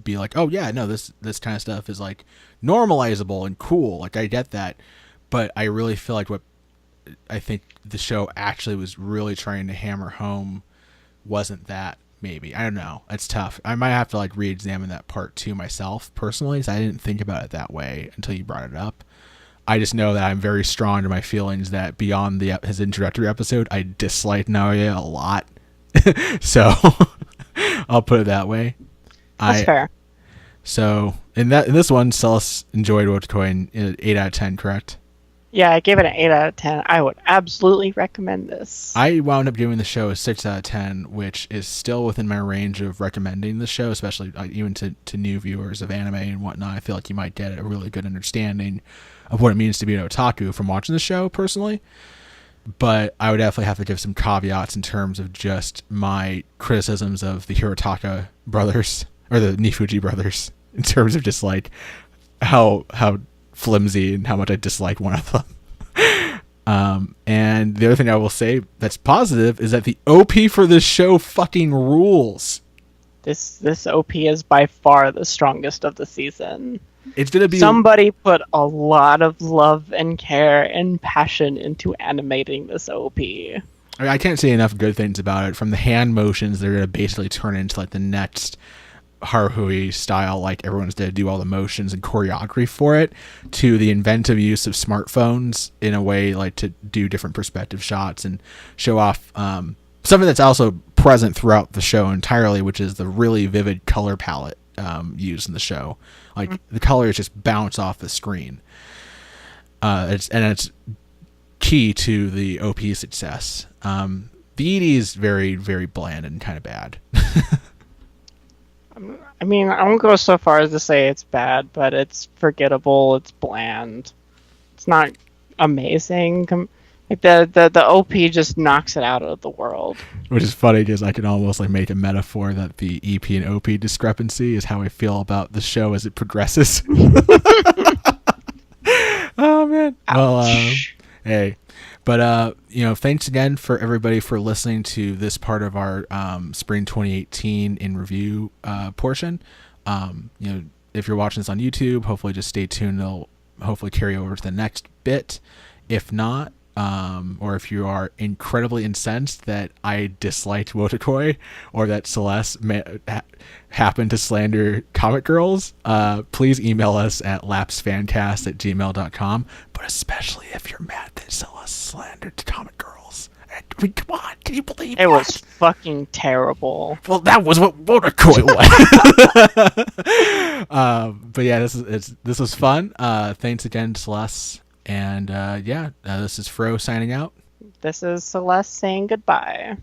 be like, oh yeah, no, this kind of stuff is like normalizable and cool. Like, I get that, but I really feel like what I think the show actually was really trying to hammer home wasn't that. maybe. I don't know. It's tough. I might have to like re-examine that part too myself personally, because I didn't think about it that way until you brought it up. I just know that I'm very strong to my feelings that beyond his introductory episode, I dislike Naoya a lot. So I'll put it that way. That's fair. So in this one, Celes enjoyed Wotakoi in 8 out of 10, correct? Yeah, I gave it an 8 out of 10. I would absolutely recommend this. I wound up giving the show a 6 out of 10, which is still within my range of recommending the show, especially even to new viewers of anime and whatnot. I feel like you might get a really good understanding of what it means to be an otaku from watching the show, personally. But I would definitely have to give some caveats in terms of just my criticisms of the Hirotaka brothers, or the Nifuji brothers, in terms of just like how flimsy and how much I dislike one of them. And the other thing I will say that's positive is that the OP for this show fucking rules. This OP is by far the strongest of the season. It's gonna be somebody put a lot of love and care and passion into animating this OP. I can't say enough good things about it. From the hand motions, they're gonna basically turn into like the next Haruhi style, like everyone's going to do all the motions and choreography for it, to the inventive use of smartphones in a way like to do different perspective shots and show off something that's also present throughout the show entirely, which is the really vivid color palette used in the show. Like the colors just bounce off the screen. It's key to the OP success. The ED is very, very bland and kind of bad. I mean, I won't go so far as to say it's bad, but it's forgettable. It's bland. It's not amazing. Like the OP just knocks it out of the world. Which is funny because I can almost like make a metaphor that the EP and OP discrepancy is how I feel about the show as it progresses. Oh man. Ouch. Well, hey. But, thanks again for everybody for listening to this part of our Spring 2018 in review portion. If you're watching this on YouTube, hopefully just stay tuned. They'll hopefully carry over to the next bit. If not, or if you are incredibly incensed that I disliked Wotakoi or that Celes happened to slander Comic Girls, please email us at lapsfancast@gmail.com. But especially if you're mad that Celes slandered Comic Girls. I mean, come on, can you believe it? Was fucking terrible. Well, that was what Wotakoi was. But yeah, this was fun. Thanks again, Celes. And this is Fro signing out. This is Celeste saying goodbye.